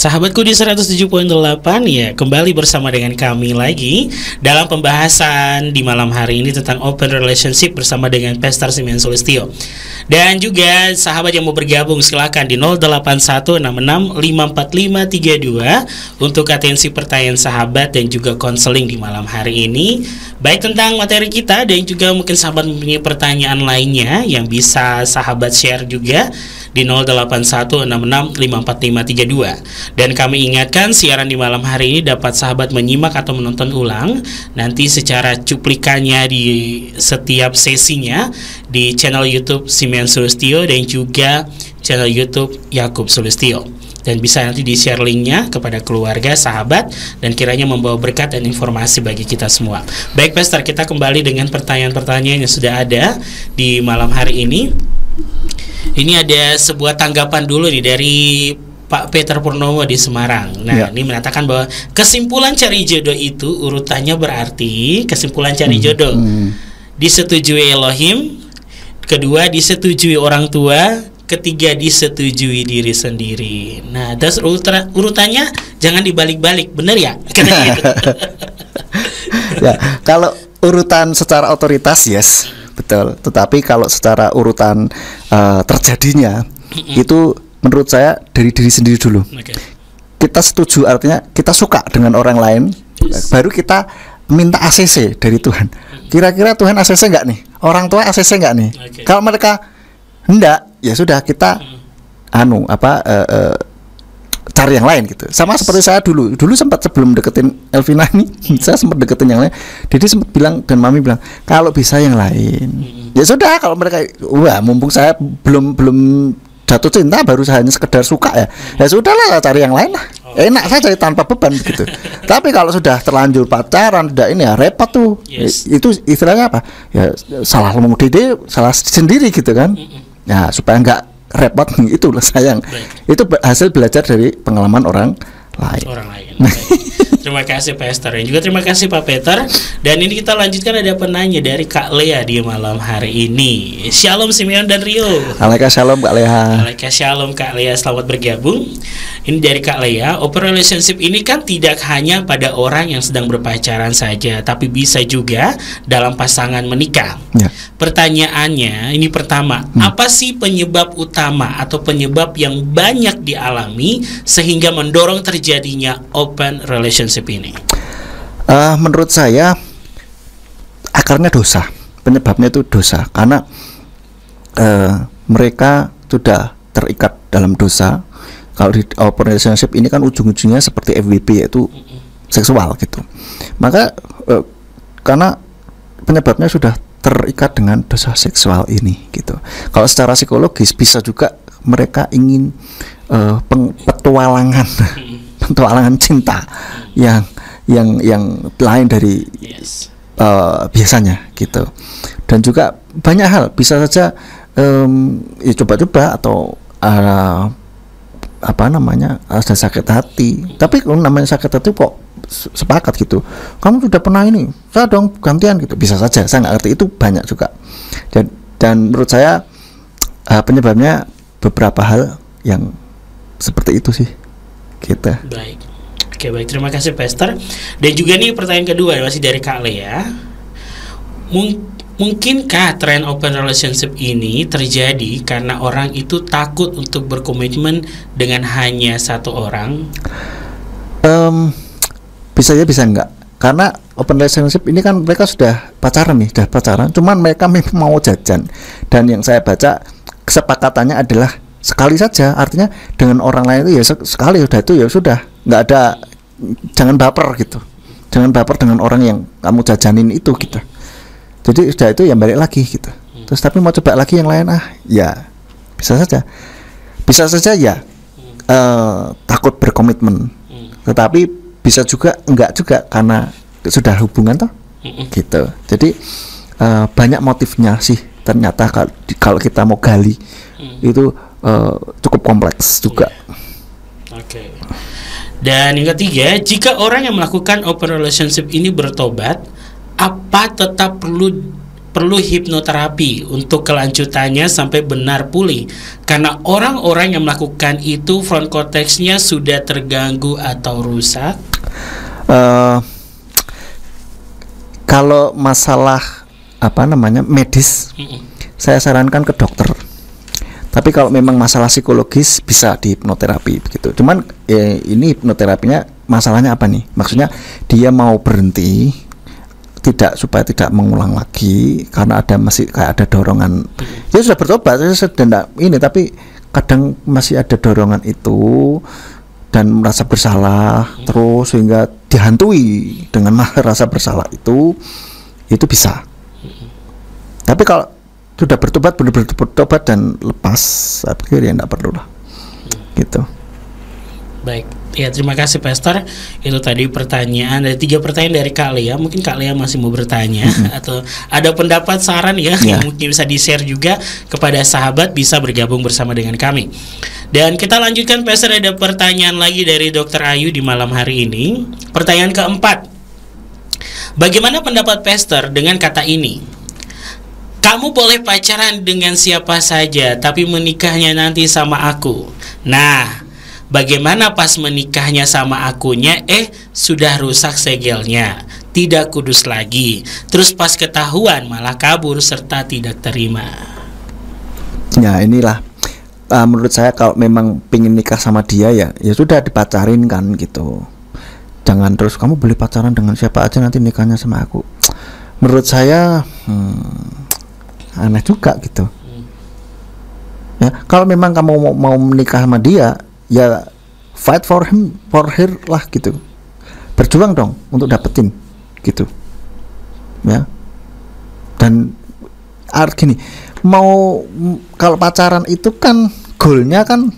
Speaker 2: Sahabatku di 107.8 ya, kembali bersama dengan kami lagi dalam pembahasan di malam hari ini tentang open relationship bersama dengan Pastor Simeon Sulistyo. Dan juga sahabat yang mau bergabung silakan di 0816654532 untuk atensi pertanyaan sahabat dan juga konseling di malam hari ini, baik tentang materi kita dan juga mungkin sahabat mempunyai pertanyaan lainnya yang bisa sahabat share juga di 0816654532. Dan kami ingatkan siaran di malam hari ini dapat sahabat menyimak atau menonton ulang nanti secara cuplikannya di setiap sesinya di channel YouTube Simeon Sulistyo dan juga channel YouTube Yakub Sulistyo. Dan bisa nanti di-share linknya kepada keluarga, sahabat, dan kiranya membawa berkat dan informasi bagi kita semua. Baik Pastor, kita kembali dengan pertanyaan-pertanyaan yang sudah ada di malam hari ini. Ini ada sebuah tanggapan dulu nih dari Pak Peter Purnomo di Semarang. Nah, ini mengatakan bahwa kesimpulan cari jodoh itu urutannya berarti kesimpulan cari jodoh disetujui Elohim, kedua disetujui orang tua, ketiga disetujui diri sendiri. Nah, terus urutannya jangan dibalik-balik, bener ya?
Speaker 3: Ya, kalau urutan secara otoritas yes, betul. Tetapi kalau secara urutan terjadinya itu menurut saya dari diri sendiri dulu. Kita setuju artinya kita suka dengan orang lain, baru kita minta ACC dari Tuhan. Kira-kira Tuhan ACC nggak nih? Orang tua ACC nggak nih? Kalau mereka enggak, ya sudah kita cari yang lain gitu. Sama seperti saya dulu sempat sebelum deketin Elvina ini, saya sempat deketin yang lain. Jadi sempat bilang dan Mami bilang kalau bisa yang lain. Ya sudah, kalau mereka mumpung saya belum jatuh cinta, baru hanya sekedar suka ya. Ya sudahlah, cari yang lain lah. Enak saja tanpa beban begitu. Tapi kalau sudah terlanjur pacaran, sudah ini ya repot tuh. Itu istilahnya apa? Ya salah sendiri gitu kan. Ya supaya enggak repot itulah sayang. Itu hasil belajar dari pengalaman orang lain.
Speaker 2: Terima kasih Pastor dan juga terima kasih Pak Peter. Dan ini kita lanjutkan, ada penanya dari Kak Lea di malam hari ini. Shalom Simeon dan Rio.
Speaker 3: Waalaikumsalam Kak Lea.
Speaker 2: Waalaikumsalam Kak Lea, selamat bergabung. Ini dari Kak Lea. Open relationship ini kan tidak hanya pada orang yang sedang berpacaran saja, tapi bisa juga dalam pasangan menikah. Pertanyaannya ini pertama, apa sih penyebab utama atau penyebab yang banyak dialami sehingga mendorong terjadinya open relationship ini?
Speaker 3: Menurut saya akarnya dosa. Penyebabnya itu dosa karena mereka sudah terikat dalam dosa. Kalau di open relationship ini kan ujung-ujungnya seperti FWB, yaitu seksual gitu. Maka karena penyebabnya sudah terikat dengan dosa seksual ini gitu. Kalau secara psikologis bisa juga mereka ingin petualangan cinta yang lain dari biasanya gitu. Dan juga banyak hal, bisa saja ya coba-coba atau ada sakit hati. Tapi kalau namanya sakit hati kok sepakat gitu, kamu sudah pernah ini, saya dong gantian gitu, bisa saja. Saya nggak ngerti, itu banyak juga. Dan menurut saya penyebabnya beberapa hal yang seperti itu sih kita.
Speaker 2: Baik. Oke, baik, terima kasih Pastor. Dan juga nih pertanyaan kedua masih dari Kak Lea. Mungkinkah tren open relationship ini terjadi karena orang itu takut untuk berkomitmen dengan hanya satu orang?
Speaker 3: Bisa ya, bisa enggak. Karena open relationship ini kan mereka sudah pacaran, cuman mereka mau jajan. Dan yang saya baca kesepakatannya adalah sekali saja, artinya dengan orang lain itu ya sekali sudah, nggak ada, jangan baper gitu. Jangan baper dengan orang yang kamu jajanin itu gitu. Jadi sudah itu ya balik lagi gitu. Terus tapi mau coba lagi yang lain, ya bisa saja ya takut berkomitmen. Tetapi bisa juga enggak juga karena sudah hubungan toh gitu. Jadi banyak motifnya sih ternyata kalau kita mau gali itu cukup kompleks juga.
Speaker 2: Oke. Dan yang ketiga, jika orang yang melakukan open relationship ini bertobat, apa tetap perlu perlu hipnoterapi untuk kelanjutannya sampai benar pulih? Karena orang-orang yang melakukan itu front cortex-nya sudah terganggu atau rusak.
Speaker 3: Kalau masalah medis, saya sarankan ke dokter. Tapi kalau memang masalah psikologis bisa di hipnoterapi begitu. Cuman ini hipnoterapinya masalahnya apa nih? Maksudnya dia mau berhenti, supaya tidak mengulang lagi karena masih kayak ada dorongan. Dia sudah bertobat, saya sedang ini, tapi kadang masih ada dorongan itu dan merasa bersalah terus sehingga dihantui dengan rasa bersalah itu bisa. Tapi kalau sudah bertobat, benar-benar bertobat dan lepas, saya pikir ya tidak perlu lah, gitu.
Speaker 2: Baik, ya terima kasih Pastor. Itu tadi pertanyaan, ada 3 pertanyaan dari Kak Lea. Mungkin Kak Lea masih mau bertanya atau ada pendapat, saran yang mungkin bisa di-share juga kepada sahabat, bisa bergabung bersama dengan kami. Dan kita lanjutkan Pastor, ada pertanyaan lagi dari Dr. Ayu di malam hari ini. Pertanyaan keempat, bagaimana pendapat Pastor dengan kata ini? Kamu boleh pacaran dengan siapa saja, tapi menikahnya nanti sama aku. Nah, bagaimana pas menikahnya sama akunya, sudah rusak segelnya, tidak kudus lagi. Terus pas ketahuan malah kabur serta tidak terima.
Speaker 3: Ya inilah, menurut saya kalau memang pingin nikah sama dia ya sudah dipacarin kan gitu. Jangan terus kamu boleh pacaran dengan siapa aja nanti nikahnya sama aku. Menurut saya aneh juga gitu. Ya, kalau memang kamu mau menikah sama dia, ya fight for him, for her lah gitu. Berjuang dong untuk dapetin gitu. Ya. Dan gini, kalau pacaran itu kan goalnya kan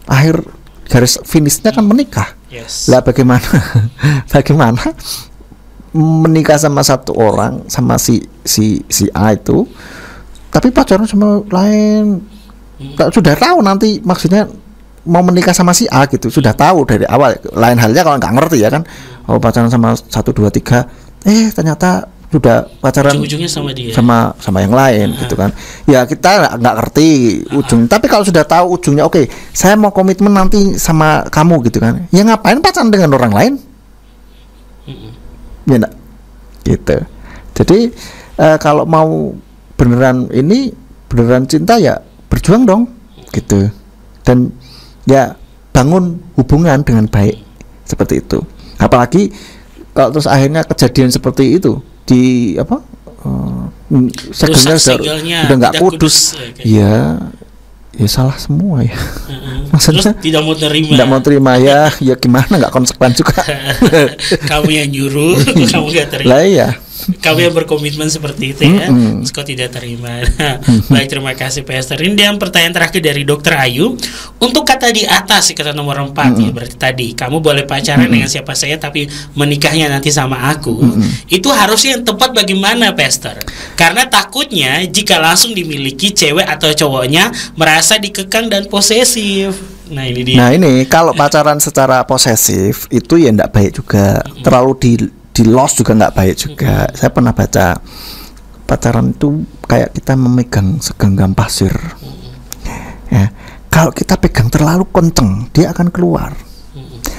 Speaker 3: akhir garis finishnya kan menikah.
Speaker 2: Yes.
Speaker 3: Lah bagaimana menikah sama satu orang, sama si A itu, tapi pacaran sama lain, sudah tahu nanti maksudnya mau menikah sama si A gitu, sudah tahu dari awal. Lain halnya kalau nggak ngerti ya kan, pacaran sama 1, 2, 3, ternyata sudah pacaran
Speaker 2: ujung-ujungnya sama dia,
Speaker 3: sama yang lain gitu kan. Ya kita nggak ngerti ujung, tapi kalau sudah tahu ujungnya, oke, saya mau komitmen nanti sama kamu gitu kan, ya ngapain pacaran dengan orang lain? Ya enggak gitu. Jadi kalau mau beneran cinta ya berjuang dong gitu, dan ya bangun hubungan dengan baik seperti itu. Apalagi kalau terus akhirnya kejadian seperti itu di segelnya udah nggak kudus, ya salah semua ya. Maksudnya
Speaker 2: terus tidak mau
Speaker 3: terima ya gimana, nggak konsekuen juga.
Speaker 2: Kamu yang nyuruh, kamu nggak terima.
Speaker 3: Lah iya.
Speaker 2: Kamu yang berkomitmen seperti itu ya, terus kok tidak terima. Baik, terima kasih Pastor. Ini yang pertanyaan terakhir dari Dr. Ayu. Untuk kata di atas, kata nomor 4 ya, berarti tadi kamu boleh pacaran dengan siapa saja tapi menikahnya nanti sama aku. Itu harusnya yang tepat bagaimana Pastor? Karena takutnya jika langsung dimiliki cewek atau cowoknya merasa dikekang dan posesif. Nah ini dia.
Speaker 3: Nah ini kalau pacaran secara posesif itu ya enggak baik juga. Terlalu di loss juga nggak baik juga. Saya pernah baca pacaran itu kayak kita memegang segenggam pasir. Ya, kalau kita pegang terlalu kenceng, dia akan keluar.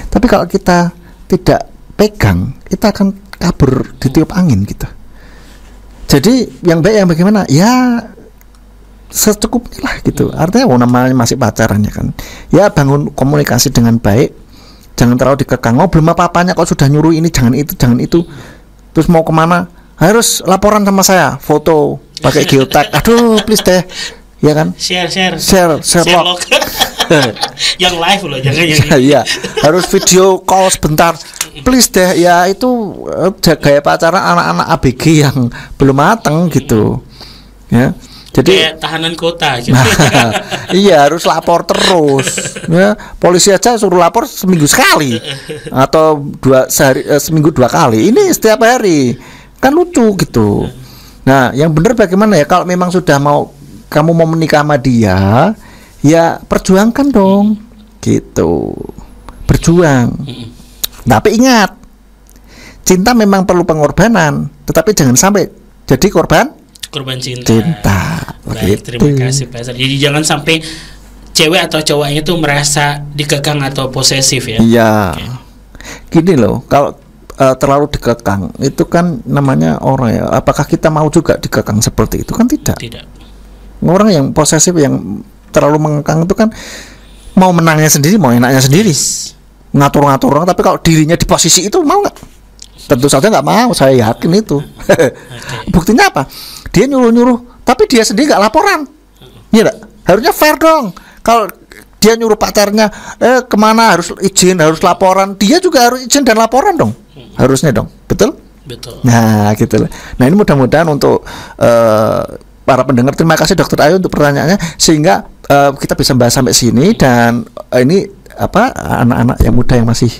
Speaker 3: Tapi kalau kita tidak pegang, kita akan kabur ditiup angin gitu. Jadi yang baik yang bagaimana? Ya secukupnya lah gitu. Artinya namanya masih pacaran ya kan. Ya bangun komunikasi dengan baik. Jangan terlalu dikekang. Belum apa-apanya kok sudah nyuruh ini, jangan itu. Terus mau kemana? Harus laporan sama saya, foto pakai geotag. Aduh, please deh, ya kan?
Speaker 2: Share
Speaker 3: log.
Speaker 2: Yang live loh, jangan yang.
Speaker 3: Iya, harus video call sebentar, please deh. Ya itu gaya pacaran anak-anak ABG yang belum mateng gitu, ya. Jadi
Speaker 2: kayak tahanan kota gitu.
Speaker 3: Iya, harus lapor terus ya. Polisi aja suruh lapor seminggu sekali atau seminggu 2 kali. Ini setiap hari kan lucu gitu. Nah yang benar bagaimana ya, kalau memang sudah kamu mau menikah sama dia, ya perjuangkan dong gitu, berjuang. Tapi ingat, cinta memang perlu pengorbanan, tetapi jangan sampai jadi korban
Speaker 2: Korban cinta.
Speaker 3: Baik,
Speaker 2: Baik, terima kasih Pastor. Jadi jangan sampai cewek atau cowoknya tuh merasa dikekang atau posesif ya.
Speaker 3: Iya. Gini loh, kalau terlalu dikekang itu kan namanya orang ya. Apakah kita mau juga dikekang seperti itu? Kan tidak.
Speaker 2: Tidak.
Speaker 3: Orang yang posesif, yang terlalu mengekang itu kan mau menangnya sendiri, mau enaknya sendiri, ngatur-ngatur orang. Tapi kalau dirinya di posisi itu mau nggak? Tentu saja nggak mau. Saya yakin itu. Buktinya apa? Dia nyuruh-nyuruh, tapi dia sendiri nggak laporan. Iya nggak? Harusnya fair dong. Kalau dia nyuruh pacarnya kemana harus izin, harus laporan, dia juga harus izin dan laporan dong. Harusnya dong, betul?
Speaker 2: Betul.
Speaker 3: Nah, gitu loh. Nah, ini mudah-mudahan untuk para pendengar, terima kasih Dokter Ayu untuk pertanyaannya, sehingga kita bisa bahas sampai sini. Dan ini anak-anak yang muda yang masih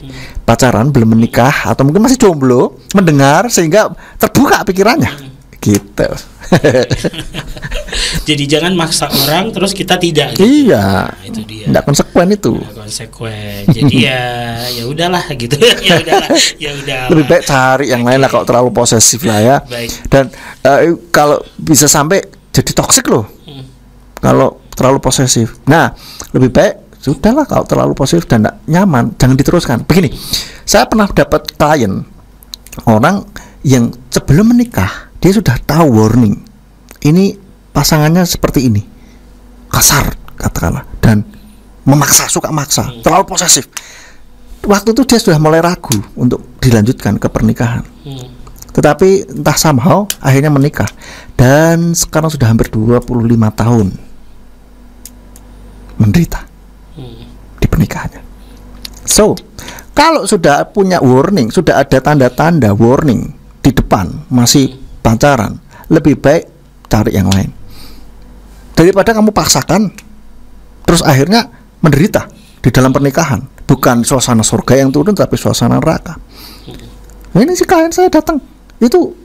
Speaker 3: pacaran, belum menikah atau mungkin masih jomblo mendengar, sehingga terbuka pikirannya, gitu.
Speaker 2: Jadi jangan maksa orang terus kita tidak.
Speaker 3: Gitu. Iya.
Speaker 2: Nah, itu dia.
Speaker 3: Nggak konsekuen itu.
Speaker 2: Nggak konsekuen. Jadi ya udahlah gitu. ya udahlah.
Speaker 3: Lebih baik cari yang lain lah kalau terlalu posesif lah ya.
Speaker 2: Baik.
Speaker 3: Dan kalau bisa sampai jadi toksik loh. Kalau terlalu posesif. Nah, lebih baik sudahlah kalau terlalu posesif dan tidak nyaman, jangan diteruskan. Begini, saya pernah dapat klien orang yang sebelum menikah dia sudah tahu warning. Ini pasangannya seperti ini, kasar katakanlah, dan memaksa, suka maksa, terlalu posesif. Waktu itu dia sudah mulai ragu untuk dilanjutkan ke pernikahan. Tetapi entah somehow akhirnya menikah, dan sekarang sudah hampir 25 tahun menderita di pernikahannya. So, kalau sudah punya warning, sudah ada tanda-tanda warning di depan masih pacaran, lebih baik cari yang lain daripada kamu paksakan terus akhirnya menderita di dalam pernikahan. Bukan suasana surga yang turun, tapi suasana neraka. Ini si klien saya datang itu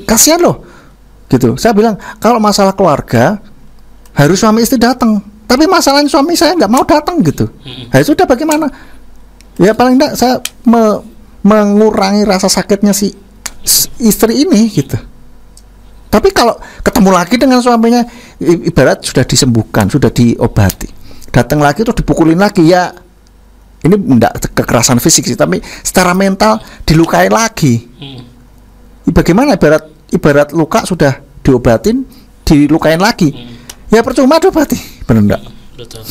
Speaker 3: kasihan loh gitu. Saya bilang kalau masalah keluarga harus suami istri datang, tapi masalahnya suami saya nggak mau datang gitu. Nah, sudah bagaimana? Ya paling enggak saya mengurangi rasa sakitnya si istri ini gitu. Tapi kalau ketemu lagi dengan suaminya, ibarat sudah disembuhkan, sudah diobati, datang lagi terus dipukulin lagi, ya ini enggak kekerasan fisik sih, tapi secara mental dilukai lagi. Bagaimana ibarat luka sudah diobatin, dilukain lagi, ya percuma diobati, benar enggak?
Speaker 2: Betul.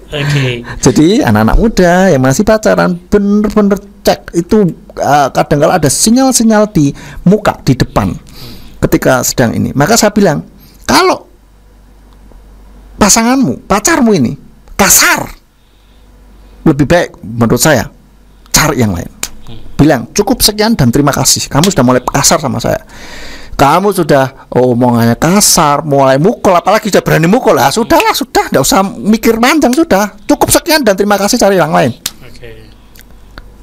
Speaker 2: Okay.
Speaker 3: Jadi anak-anak muda yang masih pacaran bener-bener cek itu, kadang-kadang ada sinyal-sinyal di muka, di depan ketika sedang ini. Maka saya bilang, kalau pasanganmu, pacarmu ini kasar, lebih baik menurut saya cari yang lain. Bilang cukup sekian dan terima kasih, kamu sudah mulai kasar sama saya, kamu sudah omongannya kasar, mulai mukul, apalagi sudah berani mukul, lah sudahlah, sudah, tidak usah mikir panjang, sudah cukup sekian dan terima kasih, cari yang lain.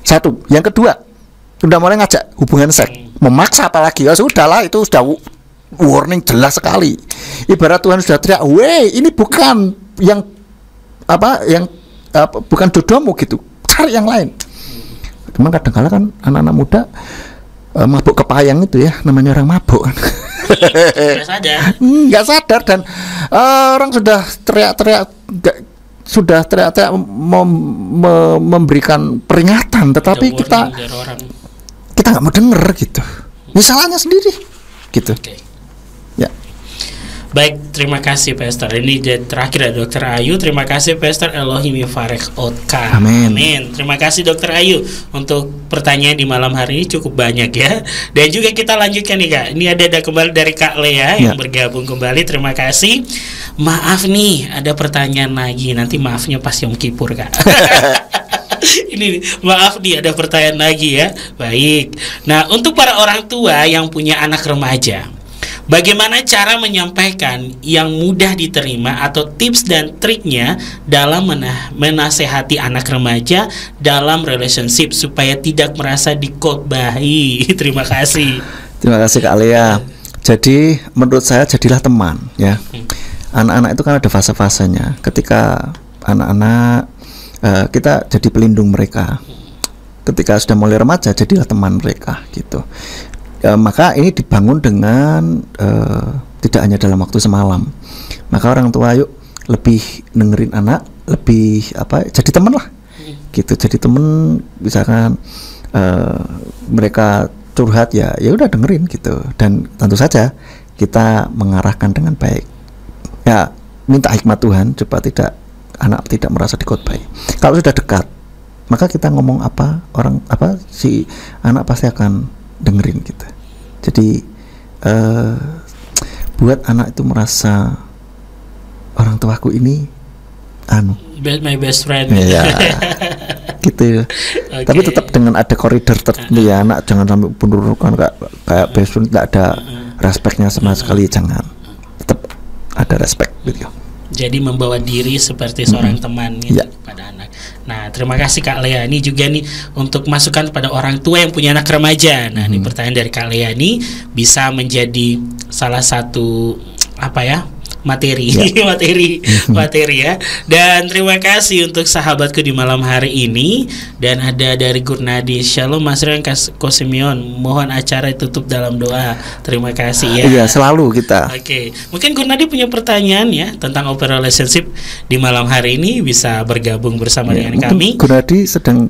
Speaker 3: Satu. Yang kedua, sudah mulai ngajak hubungan seks, memaksa apalagi, ya sudahlah, itu sudah warning jelas sekali. Ibarat Tuhan sudah teriak, "Weh, ini bukan yang bukan jodohmu," gitu. Cari yang lain. Cuman kadang-kadang kan anak-anak muda mabuk kepayang itu ya, namanya orang mabuk kan. Nggak sadar dan orang sudah teriak-teriak, memberikan peringatan, tetapi kita nggak mau denger gitu. Misalnya sendiri gitu. Ya.
Speaker 2: Baik, terima kasih Pastor. Ini terakhir ya Dokter Ayu. Terima kasih Pastor Elohim Yivarech Otka.
Speaker 3: Amin.
Speaker 2: Terima kasih Dokter Ayu untuk pertanyaan di malam hari ini cukup banyak ya. Dan juga kita lanjutkan nih Kak. Ini ada kembali dari Kak Lea yang bergabung kembali. Terima kasih. Maaf nih, ada pertanyaan lagi. Nanti maafnya pas Yom Kippur Kak. Ini maaf nih, ada pertanyaan lagi ya. Baik. Nah, untuk para orang tua yang punya anak remaja, bagaimana cara menyampaikan yang mudah diterima atau tips dan triknya dalam menasehati anak remaja dalam relationship supaya tidak merasa dikotbahi? Terima kasih.
Speaker 3: Terima kasih Kak Lea. Jadi menurut saya jadilah teman ya. Anak-anak itu kan ada fase-fasenya. Ketika anak-anak kita jadi pelindung mereka. Ketika sudah mulai remaja, jadilah teman mereka gitu. Maka ini dibangun dengan tidak hanya dalam waktu semalam. Maka orang tua yuk lebih dengerin anak, lebih jadi teman lah, gitu. Jadi teman, misalkan mereka curhat ya udah dengerin gitu. Dan tentu saja kita mengarahkan dengan baik. Ya minta hikmat Tuhan supaya anak tidak merasa dikotbai. Kalau sudah dekat, maka kita ngomong si anak pasti akan dengerin kita. Jadi buat anak itu merasa orang tuaku ini
Speaker 2: my best friend.
Speaker 3: Ya, gitu. Okay. Tapi tetap dengan ada koridor tertentu ya, anak jangan sampai penurukan kayak best friend, tidak ada respeknya sama sekali, jangan. Tetap ada respect gitu.
Speaker 2: Jadi membawa diri seperti seorang teman gitu kepada anak. Nah, terima kasih Kak Leani juga nih untuk masukan kepada orang tua yang punya anak remaja. Nah, ini pertanyaan dari Kak Leani bisa menjadi salah satu materi ya. Dan terima kasih untuk sahabatku di malam hari ini. Dan ada dari Gurnadi, Shalom Mas Rian Kosimion, mohon acara ditutup dalam doa. Terima kasih ya.
Speaker 3: Iya, selalu kita.
Speaker 2: Oke. Mungkin Gurnadi punya pertanyaan ya tentang open relationship di malam hari ini, bisa bergabung bersama dengan kami.
Speaker 3: Gurnadi sedang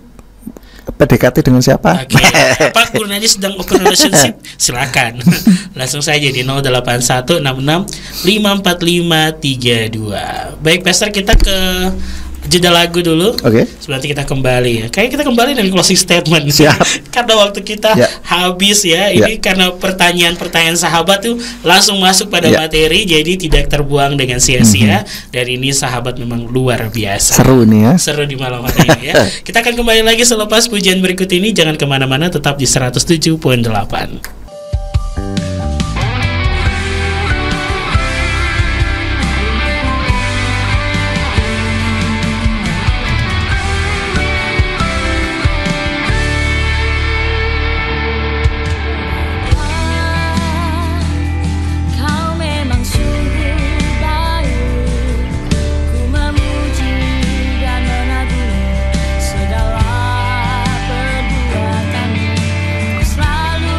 Speaker 3: PDKT dengan siapa?
Speaker 2: Oke. Apa Gurnadi sedang open relationship? Silakan. Langsung saja di 0816654532. Baik, Pastor, kita ke jeda lagu dulu.
Speaker 3: Oke.
Speaker 2: Nanti kita kembali ya. Kayak kita kembali dengan closing statement.
Speaker 3: Siap.
Speaker 2: Karena waktu kita habis ya. Ini karena pertanyaan-pertanyaan sahabat tuh langsung masuk pada materi, jadi tidak terbuang dengan sia-sia. Dan ini sahabat memang luar biasa.
Speaker 3: Seru nih ya.
Speaker 2: Seru di malam hari ini ya. Kita akan kembali lagi selepas pujian berikut ini. Jangan kemana-mana, tetap di 107.8.
Speaker 1: Selalu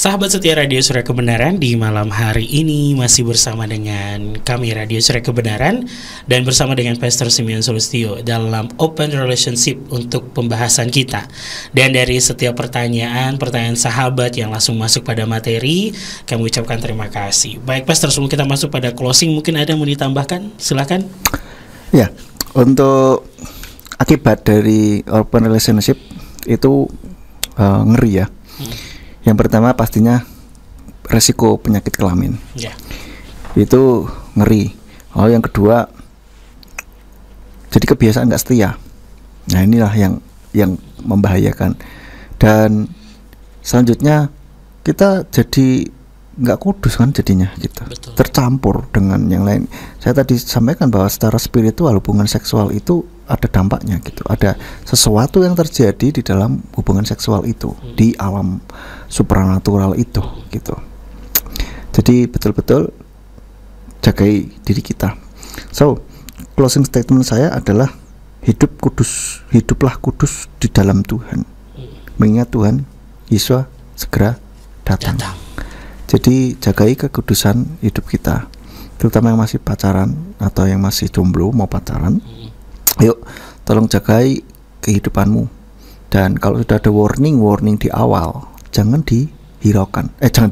Speaker 2: Sahabat setia Radio Suara Kebenaran, di malam hari ini masih bersama dengan kami Radio Suara Kebenaran dan bersama dengan Pastor Simeon Sulistyo dalam Open Relationship untuk pembahasan kita. Dan dari setiap pertanyaan sahabat yang langsung masuk pada materi, kami ucapkan terima kasih. Baik Pastor, sebelum kita masuk pada closing, mungkin ada yang mau ditambahkan? Silakan.
Speaker 3: Ya, untuk akibat dari Open Relationship itu ngeri ya. Yang pertama pastinya resiko penyakit kelamin, itu ngeri. Yang kedua, jadi kebiasaan nggak setia. Nah inilah yang membahayakan. Dan selanjutnya kita jadi nggak kudus kan jadinya gitu. Betul. Tercampur dengan yang lain. Saya tadi sampaikan bahwa secara spiritual hubungan seksual itu ada dampaknya gitu. Ada sesuatu yang terjadi di dalam hubungan seksual itu, di alam supranatural itu gitu. Jadi betul-betul jagai diri kita. So, closing statement saya adalah hiduplah kudus di dalam Tuhan. Mengingat Tuhan Yesus segera datang. Jadi jagai kekudusan hidup kita, terutama yang masih pacaran atau yang masih jomblo mau pacaran. Yuk, tolong jagai kehidupanmu. Dan kalau sudah ada warning di awal, jangan dihiraukan. Jangan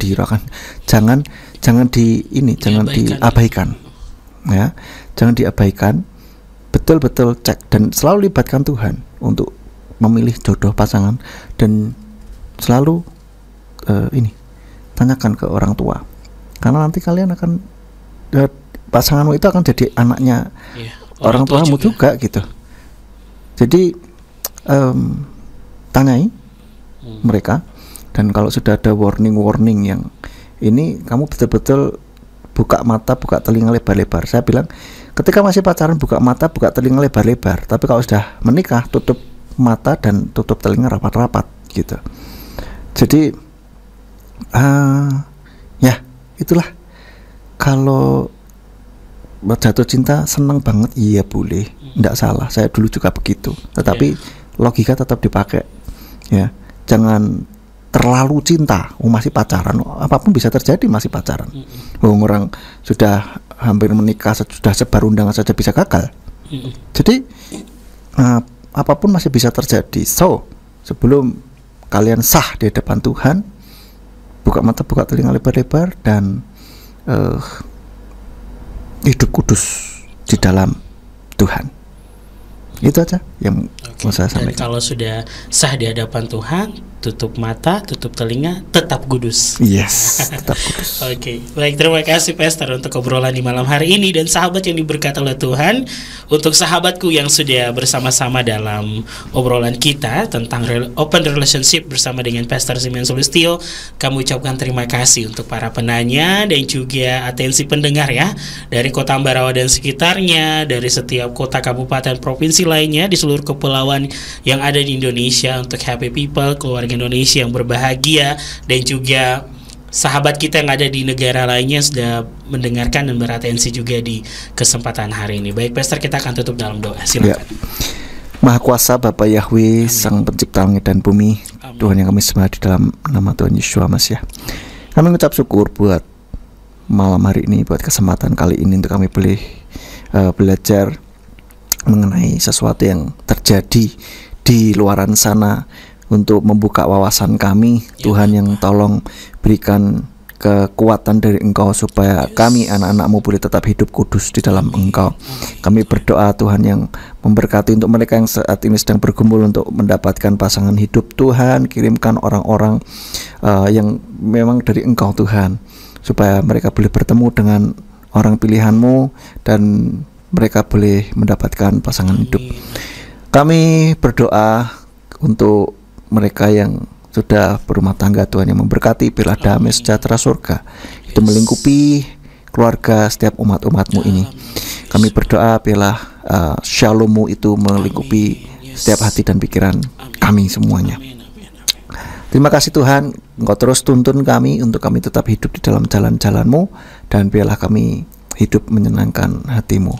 Speaker 3: diabaikan. Ya, jangan diabaikan. Betul-betul cek dan selalu libatkan Tuhan untuk memilih jodoh pasangan, dan selalu tanyakan ke orang tua. Karena nanti kalian akan pasanganmu itu akan jadi anaknya orang tuamu juga gitu. Jadi tanyai mereka, dan kalau sudah ada warning yang ini, kamu betul-betul buka mata, buka telinga lebar-lebar. Saya bilang ketika masih pacaran buka mata, buka telinga lebar-lebar, tapi kalau sudah menikah tutup mata dan tutup telinga rapat-rapat gitu. Jadi ya itulah. Kalau jatuh cinta senang banget, iya boleh, tidak salah. Saya dulu juga begitu. Tetapi logika tetap dipakai. Ya, jangan terlalu cinta. Masih pacaran, apapun bisa terjadi masih pacaran. Orang sudah hampir menikah, sudah sebar undangan saja bisa gagal. Jadi apapun masih bisa terjadi. So, sebelum kalian sah di hadapan Tuhan, buka mata, buka telinga lebar-lebar, dan hidup kudus di dalam Tuhan. Itu aja yang mau saya sampaikan.
Speaker 2: Dan kalau sudah sah di hadapan Tuhan, tutup mata, tutup telinga, tetap kudus.
Speaker 3: Yes, tetap kudus.
Speaker 2: Oke, baik, terima kasih Pastor untuk obrolan di malam hari ini. Dan sahabat yang diberkati oleh Tuhan, untuk sahabatku yang sudah bersama-sama dalam obrolan kita tentang open relationship bersama dengan Pastor Simeon Sulistyo, kami ucapkan terima kasih untuk para penanya dan juga atensi pendengar ya, dari Kota Ambarawa dan sekitarnya, dari setiap kota, kabupaten, provinsi lainnya di seluruh kepulauan yang ada di Indonesia. Untuk happy people, keluarga Indonesia yang berbahagia, dan juga sahabat kita yang ada di negara lainnya sudah mendengarkan dan beratensi juga di kesempatan hari ini. Baik Pastor, kita akan tutup dalam doa. Silakan.
Speaker 3: Maha kuasa Bapa Yahweh, Sang Pencipta langit dan bumi, Amin. Tuhan yang kami sembah di dalam nama Tuhan Yesus Mesias, kami mengucap syukur buat malam hari ini, buat kesempatan kali ini untuk kami boleh belajar mengenai sesuatu yang terjadi di luaran sana, untuk membuka wawasan kami. Tuhan yang tolong berikan kekuatan dari Engkau supaya kami anak-anak-Mu boleh tetap hidup kudus di dalam Engkau. Kami berdoa Tuhan yang memberkati untuk mereka yang saat ini sedang bergumul untuk mendapatkan pasangan hidup. Tuhan kirimkan orang-orang yang memang dari Engkau Tuhan, supaya mereka boleh bertemu dengan orang pilihan-Mu dan mereka boleh mendapatkan pasangan hidup. Kami berdoa untuk mereka yang sudah berumah tangga, Tuhan yang memberkati, biarlah damai sejahtera surga itu melingkupi keluarga setiap umat-umat-Mu ini. Kami berdoa biarlah shalom-Mu itu melingkupi setiap hati dan pikiran kami semuanya. Terima kasih Tuhan, Engkau terus tuntun kami untuk kami tetap hidup di dalam jalan-jalan-Mu, dan biarlah kami hidup menyenangkan hati-Mu.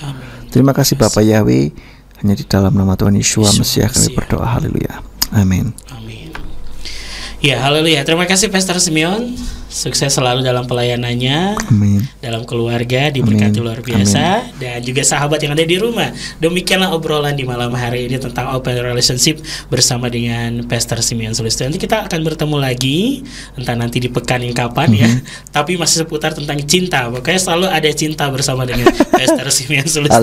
Speaker 3: Terima kasih Bapa Yahweh, hanya di dalam nama Tuhan Yesus Mesias kami berdoa. Haleluya. Amin.
Speaker 2: Ya, haleluya. Terima kasih Pastor Simeon. Sukses selalu dalam pelayanannya.
Speaker 3: Amin.
Speaker 2: Dalam keluarga diberkati luar biasa. Amin. Dan juga sahabat yang ada di rumah. Demikianlah obrolan di malam hari ini tentang open relationship bersama dengan Pastor Simeon Sulistyo. Nanti kita akan bertemu lagi, entah nanti di pekan yang kapan ya. Tapi masih seputar tentang cinta. Pokoknya selalu ada cinta bersama dengan Pastor Simeon Sulistyo.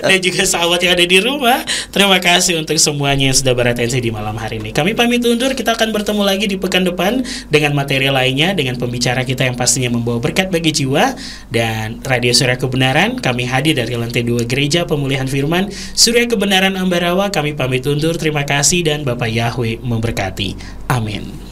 Speaker 2: Dan juga sahabat yang ada di rumah. Terima kasih untuk semuanya yang sudah beratensi di malam hari ini. Kami pamit undur. Kita akan bertemu lagi di pekan depan dengan materi lainnya, dengan pembicara kita yang pastinya membawa berkat bagi jiwa. Dan Radio Surya Kebenaran, kami hadir dari lantai 2 Gereja Pemulihan Firman Surya Kebenaran Ambarawa. Kami pamit undur, terima kasih dan Bapak Yahweh memberkati. Amin.